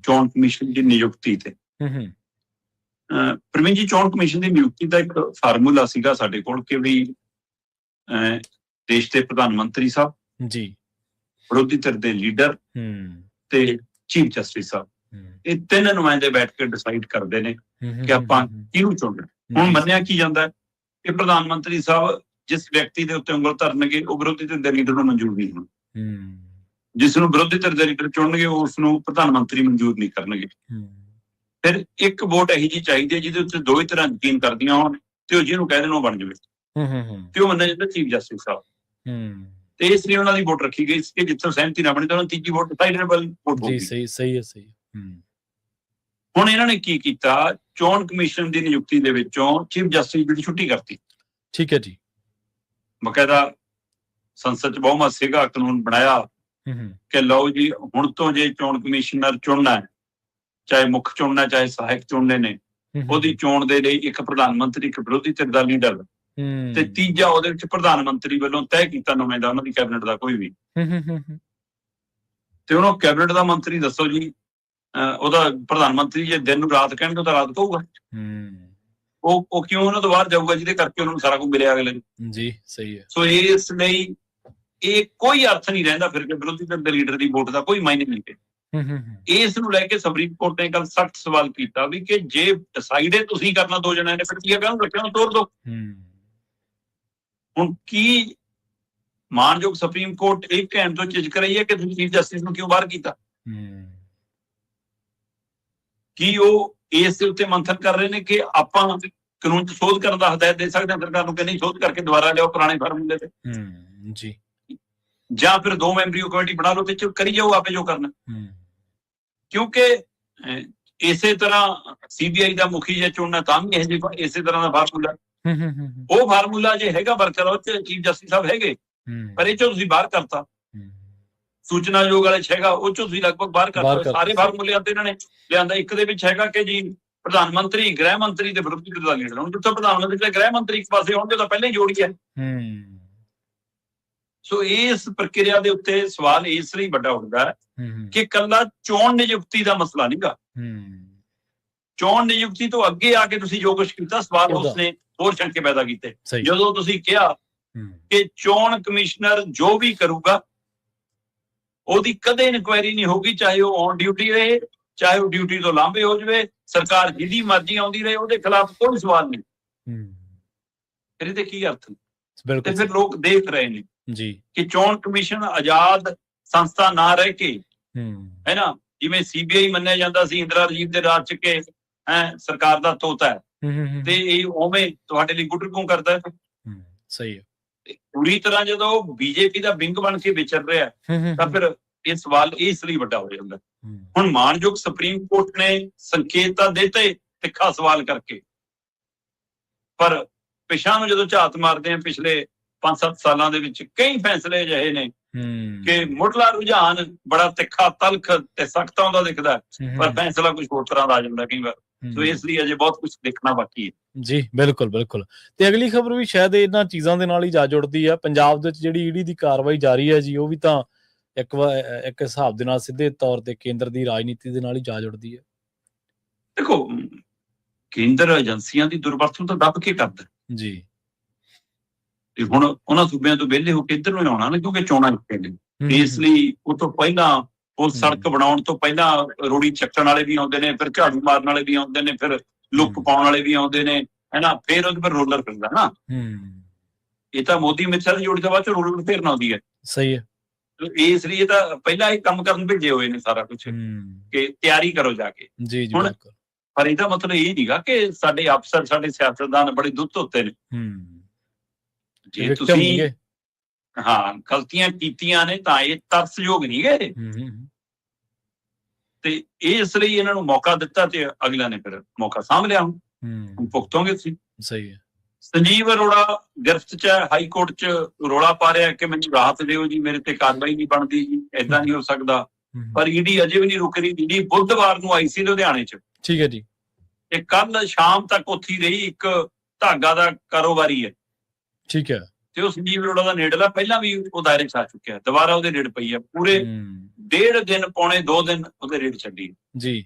ਚੋਣ ਕਮਿਸ਼ਨ ਦੀ ਨਿਯੁਕਤੀ ਤੇ। ਪ੍ਰਵੀਨ ਜੀ, ਚੋਣ ਕਮਿਸ਼ਨ ਦੀ ਨਿਯੁਕਤੀ ਦਾ ਇੱਕ ਫਾਰਮੂਲਾ ਸੀਗਾ ਸਾਡੇ ਕੋਲ ਕਿ ਵੀ ਦੇਸ਼ ਦੇ ਪ੍ਰਧਾਨ ਮੰਤਰੀ ਸਾਹਿਬ ਜੀ, ਵਿਰੋਧੀ ਧਿਰ ਦੇ ਲੀਡਰ ਤੇ ਚੀਫ ਜਸਟਿਸ ਸਾਹਿਬ, ਇਹ ਤਿੰਨ ਨੁਮਾਇੰਦੇ ਬੈਠ ਕੇ ਡਿਸਾਈਡ ਕਰਦੇ ਨੇ ਕਿ ਆਪਾਂ ਕਿਹਨੂੰ ਚੁਣਨਾ। ਹੁਣ ਮੰਨਿਆ ਕੀ ਜਾਂਦਾ ਕਿ ਪ੍ਰਧਾਨ ਮੰਤਰੀ ਸਾਹਿਬ ਜਿਸ ਵਿਅਕਤੀ ਦੇ ਉੱਤੇ ਉਂਗਲ ਧਰਨਗੇ ਉਹ ਵਿਰੋਧੀ ਧਿਰ ਦੇ ਲੀਡਰ ਨੂੰ ਮਨਜ਼ੂਰ ਨਹੀਂ ਹੋਣਾ। ਜਿਸ ਨੂੰ ਵਿਰੋਧੀ ਧਿਰ ਦੇ ਲੀਡਰ ਚੁਣਨਗੇ ਉਸ ਨੂੰ ਪ੍ਰਧਾਨ ਮੰਤਰੀ ਮਨਜ਼ੂਰ ਨਹੀਂ ਕਰਨਗੇ। ਫਿਰ ਇੱਕ ਵੋਟ ਇਹੀ ਜਿਹੀ ਚਾਹੀਦੀ ਹੈ ਜਿਹਦੇ ਉੱਤੇ ਦੋ ਹੀ ਤਰ੍ਹਾਂ ਯਕੀਨ ਕਰਦੀਆਂ ਹੋਣ ਤੇ ਉਹ ਜਿਹਨੂੰ ਕਹਿ ਦੇਣ ਉਹ ਬਣ ਜਾਵੇ ਤੇ ਉਹ ਮੰਨਿਆ ਜਾਂਦਾ ਚੀਫ ਜਸਟਿਸ ਸਾਹਿਬ। ਤੇ ਇਸ ਲਈ ਉਹਨਾਂ ਦੀ ਵੋਟ ਰੱਖੀ ਗਈ ਕਿ ਜਿੱਥੋਂ ਸਹਿਮਤੀ ਨਾ ਬਣੀ ਤਾਂ ਉਹਨਾਂ ਤੀਜੀ ਵੋਟ ਡਿਸਾਈਡੇਬਲ ਵੋਟ ਹੋਊਗੀ।
ਸਹੀ ਹੈ।
ਹੁਣ ਇਹਨਾਂ ਨੇ ਕੀ ਕੀਤਾ, ਚੋਣ ਕਮਿਸ਼ਨ ਦੀ ਨਿਯੁਕਤੀ ਦੇ ਵਿੱਚੋਂ ਚੀਫ ਜਸਟਿਸ ਦੀ ਛੁੱਟੀ ਕਰਤੀ।
ਠੀਕ ਹੈ ਜੀ।
ਬਕਾਇਦਾ ਸੰਸਦ ਚ ਬਹੁਮਤ ਸੀਗਾ, ਕਾਨੂੰਨ ਬਣਾਇਆ ਕਿ ਲਓ ਜੀ ਹੁਣ ਤੋਂ ਜੇ ਚੋਣ ਕਮਿਸ਼ਨਰ ਚੁਣਨਾ ਹੈ, ਚਾਹੇ ਮੁੱਖ ਚੁਣਨਾ ਚਾਹੇ ਸਹਾਇਕ ਚੁਣਨੇ ਨੇ, ਉਹਦੀ ਚੋਣ ਦੇ ਲਈ ਇੱਕ ਪ੍ਰਧਾਨ ਮੰਤਰੀ, ਇੱਕ ਵਿਰੋਧੀ ਧਿਰ ਦਾ ਲੀਡਰ ਤੇ ਤੀਜਾ ਉਹਦੇ ਵਿੱਚ ਪ੍ਰਧਾਨ ਮੰਤਰੀ ਵੱਲੋਂ ਤੈਅ ਕੀਤਾ ਨੁਮਾਇੰਦਾ ਉਹਨਾਂ ਦੀ ਕੈਬਨਿਟ ਦਾ ਕੋਈ ਵੀ। ਤੇ ਉਹਨੂੰ ਕੈਬਨਿਟ ਦਾ ਮੰਤਰੀ ਦੱਸੋ ਜੀ, ਉਹਦਾ ਪ੍ਰਧਾਨ ਮੰਤਰੀ ਜੇ ਦਿਨ ਨੂੰ ਰਾਤ ਕਹਿਣਗੇ ਉਹ ਤਾਂ ਰਾਤ ਕਹੂਗਾ। ਉਹ ਕਿਉਂ ਉਹਨਾਂ ਤੋਂ ਬਾਹਰ ਜਾਊਗਾ ਜਿਹਦੇ ਕਰਕੇ ਉਹਨਾਂ ਨੂੰ ਸਾਰਾ ਕੁਝ ਮਿਲਿਆ ਅਗਲੇ ਨੂੰ ਜੀ। ਸਹੀ ਹੈ। ਸੋ ਇਸ ਲਈ ਇਹ ਕੋਈ ਅਰਥ ਨਹੀਂ ਰਹਿੰਦਾ ਫਿਰ ਕਿ ਵਿਰੋਧੀ ਧਿਰ ਦੇ ਲੀਡਰ ਦੀ ਵੋਟ ਦਾ ਕੋਈ ਮਾਇਨੇ ਨਹੀਂ ਪਿਆ। ਇਸ ਨੂੰ ਲੈ ਕੇ ਸੁਪਰੀਮ ਕੋਰਟ ਨੇ ਕੱਲ ਸਖਤ ਸਵਾਲ ਕੀਤਾ ਵੀ ਕਿ ਜੇ ਡਿਸਾਈਡ ਤੁਸੀਂ ਕਰਨਾ ਦੋ ਜਣਿਆਂ ਨੇ ਫਿਰ ਕੀ ਕਹਿਣ ਰੱਖਿਆ ਨੂੰ ਤੋੜ ਦੋ। ਹੁਣ ਕੀ ਮਾਨਯੋਗ ਸੁਪਰੀਮ ਕੋਰਟ ਇੱਕ ਕਹਿਣ ਤੋਂ ਝਿਜਕ ਰਹੀ ਹੈ ਕਿ ਤੁਸੀਂ ਚੀਫ ਜਸਟਿਸ ਨੂੰ ਕਿਉਂ ਬਾਹਰ ਕੀਤਾ? ਕੀ ਉਹ ਇਸ ਦੇ ਉੱਤੇ ਮੰਥਨ ਕਰ ਰਹੇ ਨੇ ਕਿ ਆਪਾਂ ਕਾਨੂੰਨ 'ਚ ਸੋਧ ਕਰਨ ਦਾ ਹਦਾਇਤ ਦੇ ਸਕਦੇ ਹਾਂ ਸਰਕਾਰ ਨੂੰ ਕਿ ਨਹੀਂ ਸੋਧ ਕਰਕੇ ਦੁਬਾਰਾ ਲਿਆਓ ਪੁਰਾਣੇ ਫਾਰਮੂਲੇ ਤੇ ਜੀ, ਜਾਂ ਫਿਰ 2 ਮੈਂਬਰੀ ਕਮੇਟੀ ਬਣਾ ਲਓ ਤੇ ਕਰੀ ਜਾਓ ਆਪੇ ਜੋ ਕਰਨਾ। ਕਿਉਂਕਿ ਇਸੇ ਤਰ੍ਹਾਂ CBI ਦਾ ਮੁਖੀ ਜੇ ਚੁਣਨਾ ਤਾਂ ਵੀ ਇਸੇ ਤਰ੍ਹਾਂ ਦਾ ਫਾਰਮੂਲਾ ਉਹ ਫਾਰਮੂਲਾ ਜੇ ਹੈਗਾ ਬਰਕਰਾਰ, ਉਹ ਚ ਚੀਫ ਜਸਟਿਸ ਸਾਹਿਬ ਹੈਗੇ, ਪਰ ਇਹ ਚੋਂ ਤੁਸੀਂ ਬਾਹਰ ਕਰਤਾ। ਸੂਚਨਾਯੋਗ ਵਾਲੇ ਚ ਹੈਗਾ, ਉਹ ਚੋਂ ਤੁਸੀਂ ਲਗਭਗ ਬਾਹਰ ਕਰਤਾ। ਸਾਰੇ ਫਾਰਮੂਲਿਆਂ ਤੇ ਇਹਨਾਂ ਨੇ ਲਿਆਂਦਾ। ਇੱਕ ਦੇ ਵਿੱਚ ਹੈਗਾ ਕਿ ਜੀ ਪ੍ਰਧਾਨ ਮੰਤਰੀ, ਗ੍ਰਹਿ ਮੰਤਰੀ ਤੇ ਵਿਰੋਧੀ ਧਿਰ ਦਾ ਲੀਡਰ। ਹੁਣ ਜਿੱਥੇ ਪ੍ਰਧਾਨ ਮੰਤਰੀ ਤੇ ਗ੍ਰਹਿ ਮੰਤਰੀ ਇੱਕ ਪਾਸੇ ਹੋਣਗੇ ਤਾਂ ਪਹਿਲਾਂ ਹੀ ਜੋੜੀ ਹੈ। ਸੋ ਇਸ ਪ੍ਰਕਿਰਿਆ ਦੇ ਉੱਤੇ ਸਵਾਲ ਇਸ ਲਈ ਵੱਡਾ ਹੁੰਦਾ ਹੈ ਕਿ ਇਕੱਲਾ ਚੋਣ ਨਿਯੁਕਤੀ ਦਾ ਮਸਲਾ ਨਹੀਂਗਾ। ਚੋਣ ਨਿਯੁਕਤੀ ਤੋਂ ਅੱਗੇ ਆ ਕੇ ਤੁਸੀਂ ਜੋ ਕੁਛ ਕੀਤਾ, ਸਵਾਲ ਉਸਨੇ ਹੋਰ ਸ਼ੰਕੇ ਪੈਦਾ ਕੀਤੇ। ਜਦੋਂ ਤੁਸੀਂ ਕਿਹਾ ਕਿ ਚੋਣ ਕਮਿਸ਼ਨਰ ਜੋ ਵੀ ਕਰੂਗਾ ਉਹਦੀ ਕਦੇ ਇਨਕੁਆਇਰੀ ਨਹੀਂ ਹੋਊਗੀ, ਚਾਹੇ ਉਹ ਔਨ ਡਿਊਟੀ ਰਹੇ, ਚਾਹੇ ਉਹ ਡਿਊਟੀ ਤੋਂ ਲਾਂਭੇ ਹੋ ਜਾਵੇ, ਸਰਕਾਰ ਜਿਹਦੀ ਮਰਜ਼ੀ ਆਉਂਦੀ ਰਹੇ, ਉਹਦੇ ਖਿਲਾਫ ਕੋਈ ਸਵਾਲ ਨਹੀਂ। ਫਿਰ ਇਹਦੇ ਕੀ ਅਰਥ ਨੇ? ਤੇ ਫਿਰ ਲੋਕ ਦੇਖ ਰਹੇ ਨੇ ਜੀ ਕਿ ਚੋਣ ਕਮਿਸ਼ਨ ਆਜ਼ਾਦ ਸੰਸਥਾ ਨਾ ਰਹਿ ਕੇ, ਹੈ ਨਾ, ਜਿਵੇਂ CBI ਮੰਨਿਆ ਜਾਂਦਾ ਸੀ ਇੰਦਰਾ ਰਾਜੀਵ ਦੇ ਰਾਜ ਚ ਕਿ ਸਰਕਾਰ ਦਾ ਤੋਤਾ ਹੈ, ਤੇ ਇਹ ਉਵੇਂ ਤੁਹਾਡੇ ਲਈ ਗੁੱਟਰਗੂ ਕਰਦਾ ਹੈ।
ਸਹੀ ਹੈ।
ਪੂਰੀ ਤਰ੍ਹਾਂ ਜਦੋਂ BJP ਦਾ ਵਿੰਗ ਬਣ ਕੇ ਵਿਚਰ ਰਿਹਾ ਤਾਂ ਫਿਰ ਇਹ ਸਵਾਲ ਇਸ ਲਈ ਵੱਡਾ ਹੋ ਜਾਂਦਾ। ਹੁਣ ਮਾਨਯੋਗ ਸੁਪਰੀਮ ਕੋਰਟ ਨੇ ਸੰਕੇਤ ਤਾਂ ਦਿੱਤੇ ਤਿੱਖਾ ਸਵਾਲ ਕਰਕੇ, ਪਰ ਪਿਛਾਂ ਨੂੰ ਜਦੋਂ ਝਾਤ ਮਾਰਦੇ ਆ ਪਿਛਲੇ 5-7 ਸਾਲਾਂ ਦੇ ਵਿੱਚ ਕਈ ਫੈਸਲੇ ਅਜਿਹੇ ਨੇ ਕਿ ਮੁੱਢਲਾ ਰੁਝਾਨ ਬੜਾ ਤਿੱਖਾ, ਤਲਖ ਤੇ ਸਖਤ ਆਉਂਦਾ ਦਿਖਦਾ, ਪਰ ਫੈਸਲਾ ਕੁਝ ਹੋਰ ਤਰ੍ਹਾਂ ਦਾ ਆ ਜਾਂਦਾ ਕਈ ਵਾਰ। ਸੋ ਇਸ ਲਈ ਅਜੇ ਬਹੁਤ ਕੁਝ ਦੇਖਣਾ ਬਾਕੀ ਹੈ
ਜੀ। ਬਿਲਕੁਲ ਬਿਲਕੁਲ। ਤੇ ਅਗਲੀ ਖਬਰ ਵੀ ਸ਼ਾਇਦ ਇਹਨਾਂ ਚੀਜ਼ਾਂ ਦੇ ਨਾਲ ਹੀ ਜਾ ਜੁੜਦੀ ਹੈ। ਪੰਜਾਬ ਦੇ ਵਿੱਚ ਜਿਹੜੀ ED ਦੀ ਕਾਰਵਾਈ ਜਾਰੀ ਹੈ ਜੀ, ਉਹ ਵੀ ਤਾਂ ਇੱਕ ਹਿਸਾਬ ਦੇ ਨਾਲ ਸਿੱਧੇ ਤੌਰ ਤੇ ਕੇਂਦਰ ਦੀ ਰਾਜਨੀਤੀ ਦੇ ਨਾਲ ਹੀ ਜਾ ਜੁੜਦੀ ਹੈ।
ਦੇਖੋ, ਕੇਂਦਰ ਏਜੰਸੀਆਂ ਦੀ ਦੁਰਵਰਤੋਂ ਤਾਂ ਦੱਬ ਕੇ ਕਰਦਾ
ਜੀ।
ਤੇ ਹੁਣ ਉਹਨਾਂ ਸੂਬਿਆਂ ਤੋਂ ਵਿਹਲੇ ਹੋ ਕੇ ਇੱਧਰ ਨੂੰ ਆਉਣਾ ਨਾ, ਕਿਉਂਕਿ ਚੋਣਾਂ ਨਿਕਲ ਨੇ। ਇਸ ਲਈ ਉਹ ਤੋਂ ਪਹਿਲਾਂ ਉਹ ਸੜਕ ਬਣਾਉਣ ਤੋਂ ਪਹਿਲਾਂ ਰੋੜੀ ਚੱਕਣ ਵਾਲੇ ਵੀ ਆਉਂਦੇ ਨੇ, ਫਿਰ ਝਾੜੂ ਮਾਰਨ ਵਾਲੇ ਵੀ ਆਉਂਦੇ ਨੇ, ਫਿਰ ਲੁੱਕ ਪਾਉਣ ਵਾਲੇ ਵੀ ਆਉਂਦੇ ਨੇ, ਹੈਨਾ, ਫਿਰ ਉਹਦੇ ਪਰ ਰੋਲਰ ਫਿਰਦਾ ਨਾ। ਇਹ ਤਾਂ ਮੋਦੀ ਮਿੱਠਾ ਦੀ ਜੋੜੀ ਤੋਂ ਬਾਅਦ ਚ ਰੋਲਰ ਫੇਰਨ ਆਉਂਦੀ ਹੈ। ਸਹੀ ਹੈ। ਇਸ ਲਈ ਇਹ ਤਾਂ ਪਹਿਲਾਂ ਇਹ ਕੰਮ ਕਰਨ ਭੇਜੇ ਹੋਏ ਨੇ ਸਾਰਾ ਕੁਝ ਕਿ ਤਿਆਰੀ ਕਰੋ ਜਾ ਕੇ। ਹੁਣ ਪਰ ਇਹਦਾ ਮਤਲਬ ਇਹ ਨਹੀਂਗਾ ਕਿ ਸਾਡੇ ਅਫਸਰ, ਸਾਡੇ ਸਿਆਸਤਦਾਨ ਬੜੇ ਦੁੱਧ ਧੋਤੇ ਨੇ। ਜੇ ਤੁਸੀਂ ਗਲਤੀਆਂ ਕੀਤੀਆਂ ਨੇ ਤਾਂ ਇਹ ਤਰਸਯੋਗ ਨਹੀਂ ਗਏ, ਤੇ ਇਸ ਲਈ ਇਹਨਾਂ ਨੂੰ ਮੌਕਾ ਦਿੱਤਾ ਤੇ ਅਗਲਿਆਂ ਨੇ ਫਿਰ ਮੌਕਾ ਸਾਂਭ ਲਿਆ। ਹੁਣ ਭੁਗਤੋਗੇ ਤੁਸੀਂ। ਸਹੀ ਹੈ। ਸੰਜੀਵ ਅਰੋੜਾ ਗਿਰਫਤ ਚ ਹਾਈ ਕੋਰਟ ਚ ਰੌਲਾ ਪਾ ਰਿਹਾ ਕਿ ਮੈਨੂੰ ਰਾਹਤ ਦਿਓ ਜੀ, ਮੇਰੇ ਤੇ ਕਾਰਵਾਈ ਨਹੀਂ ਬਣਦੀ ਜੀ, ਏਦਾਂ ਨਹੀਂ ਹੋ ਸਕਦਾ। ਪਰ ED ਅਜੇ ਵੀ ਨਹੀਂ ਰੁਕ ਰਹੀ। ED ਬੁੱਧਵਾਰ ਨੂੰ ਆਈ ਸੀ ਲੁਧਿਆਣੇ ਚ, ਠੀਕ ਹੈ ਜੀ, ਤੇ ਕੱਲ ਸ਼ਾਮ ਤੱਕ ਉੱਥੇ ਰਹੀ। ਇੱਕ ਧਾਗਾ ਦਾ ਕਾਰੋਬਾਰੀ ਹੈ, ਠੀਕ ਹੈ, ਤੇ ਉਹ ਸੰਜੀਵ ਅਰੋੜਾ ਦਾ ਨੇੜਲਾ ਪਹਿਲਾਂ ਵੀ ਉਹ ਦਾਇਰੇ ਚ ਆ ਚੁੱਕਿਆ, ਦੁਬਾਰਾ ਉਹਦੇ ਰੇਡ ਪਈ ਹੈ। ਪੂਰੇ 1.5 ਦਿਨ, ਪੌਣੇ 2 ਦਿਨ ਉਹਦੇ ਰੇਡ ਛੱਡੀ ਜੀ।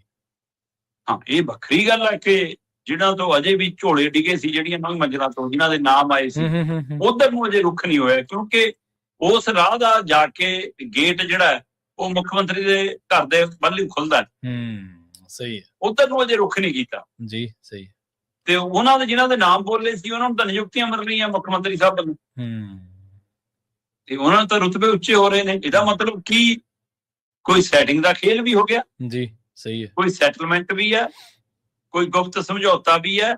ਹਾਂ, ਇਹ ਵੱਖਰੀ ਗੱਲ ਹੈ ਕਿ ਜਿਹਨਾਂ ਤੋਂ ਅਜੇ ਵੀ ਝੋਲੇ ਡਿਗੇ ਸੀ, ਜਿਹੜੀਆਂ ਨਵੀਂ ਮੰਜ਼ਿਲਾਂ ਤੋਂ ਜਿਨ੍ਹਾਂ ਦੇ ਨਾਮ ਆਏ ਸੀ, ਉਧਰ ਨੂੰ ਅਜੇ ਰੁੱਖ ਨਹੀਂ ਹੋਇਆ, ਕਿਉਂਕਿ ਉਸ ਰਾਹ ਦਾ ਜਾ ਕੇ ਗੇਟ ਜਿਹੜਾ ਹੈ ਉਹ ਮੁੱਖ ਮੰਤਰੀ ਦੇ ਘਰ ਦੇ ਵੱਲ ਹੀ ਖੁੱਲਦਾ ਹੈ। ਸਹੀ ਹੈ। ਉਧਰ ਨੂੰ ਅਜੇ ਰੁੱਖ ਨਹੀਂ ਕੀਤਾ ਜੀ। ਸਹੀ। ਤੇ ਉਹਨਾਂ ਦੇ ਜਿਨ੍ਹਾਂ ਦੇ ਨਾਮ ਬੋਲੇ ਸੀ ਉਹਨਾਂ ਨੂੰ ਤਾਂ ਨਿਯੁਕਤੀਆਂ ਮਿਲ ਰਹੀਆਂ ਮੁੱਖ ਮੰਤਰੀ ਸਾਹਿਬ ਵੱਲੋਂ, ਤੇ ਉਹਨਾਂ ਨੂੰ ਤਾਂ ਰੁਤਬੇ ਉੱਚੇ ਹੋ ਰਹੇ ਨੇ। ਇਹਦਾ ਮਤਲਬ ਕੀ ਕੋਈ ਸੈਟਿੰਗ ਦਾ ਖੇਲ ਵੀ ਹੋ ਗਿਆ ਜੀ। ਸਹੀ ਹੈ। ਕੋਈ ਸੈਟਲਮੈਂਟ ਵੀ ਹੈ, ਕੋਈ ਗੁਪਤ ਸਮਝੌਤਾ ਵੀ ਹੈ,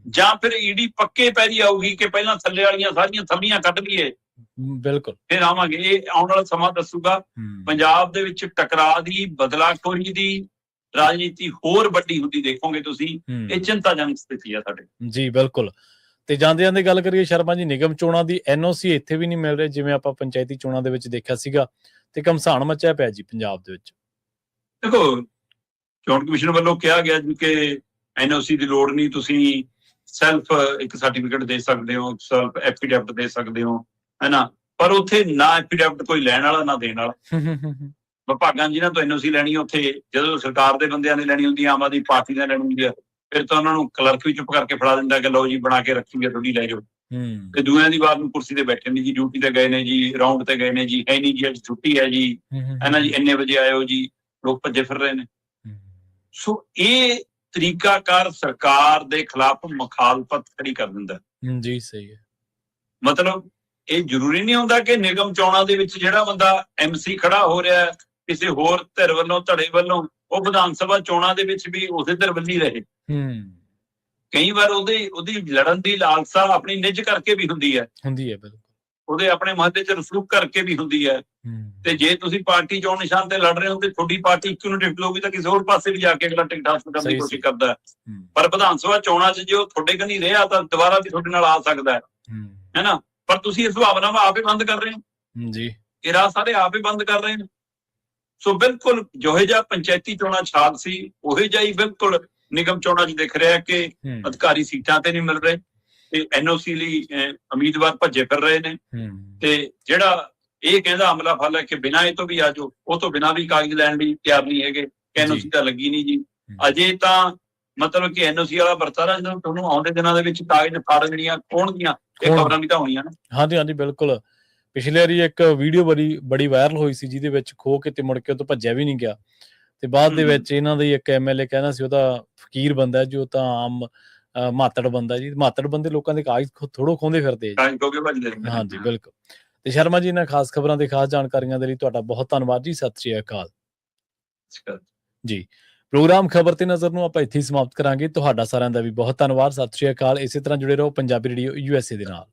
ਜਾਂ ਫਿਰ ED ਪੱਕੇ ਪੈਰੀ ਆਊਗੀ ਕਿ ਪਹਿਲਾਂ ਥੱਲੇ ਵਾਲੀਆਂ ਸਾਰੀਆਂ ਥੱਲੀਆਂ ਕੱਢ ਲਈਏ, ਬਿਲਕੁਲ, ਫਿਰ ਆਵਾਂਗੇ। ਇਹ ਆਉਣ ਵਾਲਾ ਸਮਾਂ ਦੱਸੂਗਾ। ਪੰਜਾਬ ਦੇ ਵਿੱਚ ਟਕਰਾਅ ਦੀ, ਬਦਲਾਖੋਰੀ ਦੀ ਰਾਜਨੀਤੀ ਹੋਰ ਵੱਡੀ ਹੁੰਦੀ ਦੇਖੋਗੇ ਤੁਸੀਂ। ਇਹ ਚਿੰਤਾਜਨਕ ਸਥਿਤੀ ਆ ਸਾਡੇ ਜੀ। ਬਿਲਕੁਲ। ਤੇ ਜਾਂਦੇ ਜਾਂਦੇ ਗੱਲ ਕਰੀਏ ਸ਼ਰਮਾ ਜੀ, ਨਿਗਮ ਚੋਣਾਂ ਦੀ NOC ਇੱਥੇ ਵੀ ਨਹੀਂ ਮਿਲ ਰਿਹਾ, ਜਿਵੇਂ ਆਪਾਂ ਪੰਚਾਇਤੀ ਚੋਣਾਂ ਦੇ ਵਿੱਚ ਦੇਖਿਆ ਸੀਗਾ, ਤੇ ਘਮਸਾਨ ਮਚਿਆ ਪਿਆ ਜੀ ਪੰਜਾਬ ਦੇ ਵਿੱਚ। ਦੇਖੋ, ਚੋਣ ਕਮਿਸ਼ਨ ਵੱਲੋਂ ਕਿਹਾ ਗਿਆ ਜੀ ਕਿ NOC ਦੀ ਲੋੜ ਨਹੀਂ, ਤੁਸੀਂ ਸੈਲਫ ਇੱਕ ਸਰਟੀਫਿਕੇਟ ਦੇ ਸਕਦੇ ਹੋ, ਸੈਲਫ ਐਫੀਡੈਵਿਟ ਦੇ ਸਕਦੇ ਹੋ, ਹੈਨਾ, ਪਰ ਉੱਥੇ ਨਾ ਐਫੀਡੈਵਿਟ ਕੋਈ ਲੈਣ ਵਾਲਾ ਨਾ ਦੇਣ ਵਾਲਾ। ਵਿਭਾਗਾਂ ਜਿਹਨਾਂ ਤੋਂ NOC ਲੈਣੀ, ਉੱਥੇ ਜਦੋਂ ਸਰਕਾਰ ਦੇ ਬੰਦਿਆਂ ਨੇ ਲੈਣੀ ਹੁੰਦੀ, ਆਮ ਆਦਮੀ ਪਾਰਟੀ ਨੇ ਲੈਣੀ ਹੁੰਦੀ ਹੈ, ਫਿਰ ਤਾਂ ਉਹਨਾਂ ਨੂੰ ਕਲਰਕ ਵੀ ਚੁੱਪ ਕਰਕੇ ਫੜਾ ਦਿੰਦਾ ਕਿ ਲਓ ਜੀ ਬਣਾ ਕੇ ਰੱਖੀ ਹੈ ਤੁਹਾਡੀ, ਲੈ ਜਾਓ। ਤੇ ਦੂਆਂ ਦੀ ਵਾਰ ਨੂੰ ਕੁਰਸੀ ਤੇ ਬੈਠੇ ਨੇ ਜੀ, ਡਿਊਟੀ ਤੇ ਗਏ ਨੇ ਜੀ, ਰਾਉਂਡ ਤੇ ਗਏ ਨੇ ਜੀ, ਹੈ ਨਹੀਂ ਜੀ ਅੱਜ ਛੁੱਟੀ ਹੈ ਜੀ, ਹੈ ਨਾ ਜੀ, ਇੰਨੇ ਵਜੇ ਆਇਓ ਜੀ, ਲੋਕ ਭੱਜੇ ਫਿਰ ਰਹੇ ਨੇ। ਸੋ ਇਹ ਤਰੀਕਾਕਾਰ ਸਰਕਾਰ ਦੇ ਖਿਲਾਫ ਮੁਖਾਲਫਤ ਖੜੀ ਕਰ ਦਿੰਦਾ ਜੀ। ਸਹੀ ਹੈ। ਮਤਲਬ ਇਹ ਜ਼ਰੂਰੀ ਨਹੀਂ ਹੁੰਦਾ ਕਿ ਨਿਗਮ ਚੋਣਾਂ ਦੇ ਵਿੱਚ ਜਿਹੜਾ ਬੰਦਾ MC ਖੜਾ ਹੋ ਰਿਹਾ ਕਿਸੇ ਹੋਰ ਧਿਰ ਵੱਲੋਂ, ਧੜੇ ਵੱਲੋਂ, ਉਹ ਵਿਧਾਨ ਸਭਾ ਚੋਣਾਂ ਦੇ ਵਿੱਚ ਵੀ ਉਸੇ ਧਿਰ ਵੱਲੀ ਰਹੇ। ਕਈ ਵਾਰ ਉਹਦੀ ਲੜਨ ਦੀ ਲਾਲਸਾ ਆਪਣੀ ਨਿੱਜ ਕਰਕੇ ਵੀ ਹੁੰਦੀ ਹੈ। ਬਿਲਕੁਲ। ਉਹਦੇ ਆਪਣੇ ਮਹੱਲੇ 'ਚ ਰਸੂਖ ਕਰਕੇ ਵੀ ਹੁੰਦੀ ਹੈ। ਤੇ ਜੇ ਤੁਸੀਂ ਪਾਰਟੀ ਚੋਣ ਨਿਸ਼ਾਨ ਤੇ ਲੜ ਰਹੇ ਹੋ ਤੇ ਤੁਹਾਡੀ ਪਾਰਟੀ ਇੱਕ ਨੂੰ ਟਿਕਟ ਲਊਗੀ ਤਾਂ ਕਿਸੇ ਹੋਰ ਪਾਸੇ ਵੀ ਜਾ ਕੇ ਅਗਲਾ ਟਿਕਟ ਹਾਸਲ ਕਰਨ ਦੀ ਕੋਸ਼ਿਸ਼ ਕਰਦਾ ਹੈ। ਪਰ ਵਿਧਾਨ ਸਭਾ ਚੋਣਾਂ 'ਚ ਜੇ ਉਹ ਤੁਹਾਡੇ ਕਨੀ ਰਿਹਾ ਤਾਂ ਦੁਬਾਰਾ ਵੀ ਤੁਹਾਡੇ ਨਾਲ ਆ ਸਕਦਾ ਹੈ ਨਾ। ਪਰ ਤੁਸੀਂ ਇਹ ਸੰਭਾਵਨਾਵਾਂ ਆਪ ਹੀ ਬੰਦ ਕਰ ਰਹੇ ਹੋ ਜੀ, ਇਹ ਰਾਹ ਸਾਰੇ ਆਪ ਹੀ ਬੰਦ ਕਰ ਰਹੇ ਨੇ। ਸੋ ਬਿਲਕੁਲ ਜਿਹੋ ਜਿਹਾ ਪੰਚਾਇਤੀ ਚੋਣਾਂ ਛਾਲ ਸੀ ਉਹੀ ਜਿਹਾ ਹੀ ਬਿਲਕੁਲ ਨਿਗਮ ਚੋਣਾਂ 'ਚ ਦਿਖ ਰਿਹਾ ਕਿ ਅਧਿਕਾਰੀ ਸੀਟਾਂ ਤੇ ਨਹੀਂ ਮਿਲ ਰਹੇ ਤੇ ਐਨਓਸੀ ਲਈ ਉਮੀਦਵਾਰ ਭੱਜੇ ਫਿਰ ਰਹੇ ਨੇ। ਤੇ ਜਿਹੜਾ ਇਹ ਕਹਿੰਦਾ ਹਮਲਾ ਫਲ ਹੈ ਕਿ ਬਿਨਾਂ ਇਹ ਤੋਂ ਵੀ ਆ ਜਾਓ, ਉਹ ਤੋਂ ਬਿਨਾਂ ਵੀ ਕਾਗਜ਼ ਲੈਣ ਲਈ ਤਿਆਰ ਨਹੀਂ ਹੈਗੇ। ਐਨਓਸੀ ਤਾਂ ਲੱਗੀ ਨਹੀਂ ਜੀ ਅਜੇ, ਤਾਂ ਮਤਲਬ ਕਿ ਐਨਓਸੀ ਵਾਲਾ ਵਰਤਾਰਾ ਜਦੋਂ ਤੁਹਾਨੂੰ ਆਉਂਦੇ ਦਿਨਾਂ ਦੇ ਵਿੱਚ ਕਾਗਜ਼ ਫਾੜ ਜਿਹੜੀਆਂ ਹੋਣਗੀਆਂ, ਇਹ ਖਬਰਾਂ ਵੀ ਤਾਂ ਹੋਣੀਆਂ ਨੇ।
ਹਾਂਜੀ ਹਾਂਜੀ ਬਿਲਕੁਲ। ਪਿਛਲੇ ਵਾਰੀ ਇੱਕ ਵੀਡੀਓ ਬੜੀ ਵਾਇਰਲ ਹੋਈ ਸੀ ਜਿਹਦੇ ਵਿੱਚ ਖੋ ਕੇ ਤੇ ਮੁੜ ਕੇ ਉਹ ਤੋਂ ਭੱਜਿਆ ਵੀ ਨਹੀਂ ਗਿਆ ਤੇ ਬਾਅਦ ਦੇ ਵਿੱਚ ਇਹਨਾਂ ਦੀ ਇੱਕ ਐਮਐਲਏ ਕਹਿੰਦਾ ਸੀ ਉਹਦਾ ਫਕੀਰ ਬੰਦਾ ਜੋ ਤਾਂ ਆਮ ਮਾਤੜ ਬੰਦਾ ਜੀ, ਮਾਤੜ ਬੰਦੇ ਲੋਕਾਂ ਦੇ ਕਾਗਜ਼ ਥੋੜੋ ਖੋਂਦੇ ਫਿਰਦੇ। ਹਾਂਜੀ ਬਿਲਕੁਲ। ਤੇ ਸ਼ਰਮਾ ਜੀ, ਇਹਨਾਂ ਖਾਸ ਖਬਰਾਂ ਦੇ ਖਾਸ ਜਾਣਕਾਰੀਆਂ ਦੇ ਲਈ ਤੁਹਾਡਾ ਬਹੁਤ ਧੰਨਵਾਦ ਜੀ। ਸਤਿ ਸ਼੍ਰੀ ਅਕਾਲ ਜੀ। ਪ੍ਰੋਗਰਾਮ ਖਬਰ ਤੇ ਨਜ਼ਰ ਨੂੰ ਆਪਾਂ ਇੱਥੇ ਹੀ ਸਮਾਪਤ ਕਰਾਂਗੇ। ਤੁਹਾਡਾ ਸਾਰਿਆਂ ਦਾ ਵੀ ਬਹੁਤ ਧੰਨਵਾਦ। ਸਤਿ ਸ਼੍ਰੀ ਅਕਾਲ। ਇਸੇ ਤਰ੍ਹਾਂ ਜੁੜੇ ਰਹੋ ਪੰਜਾਬੀ ਰੇਡੀਓ USA ਦੇ ਨਾਲ।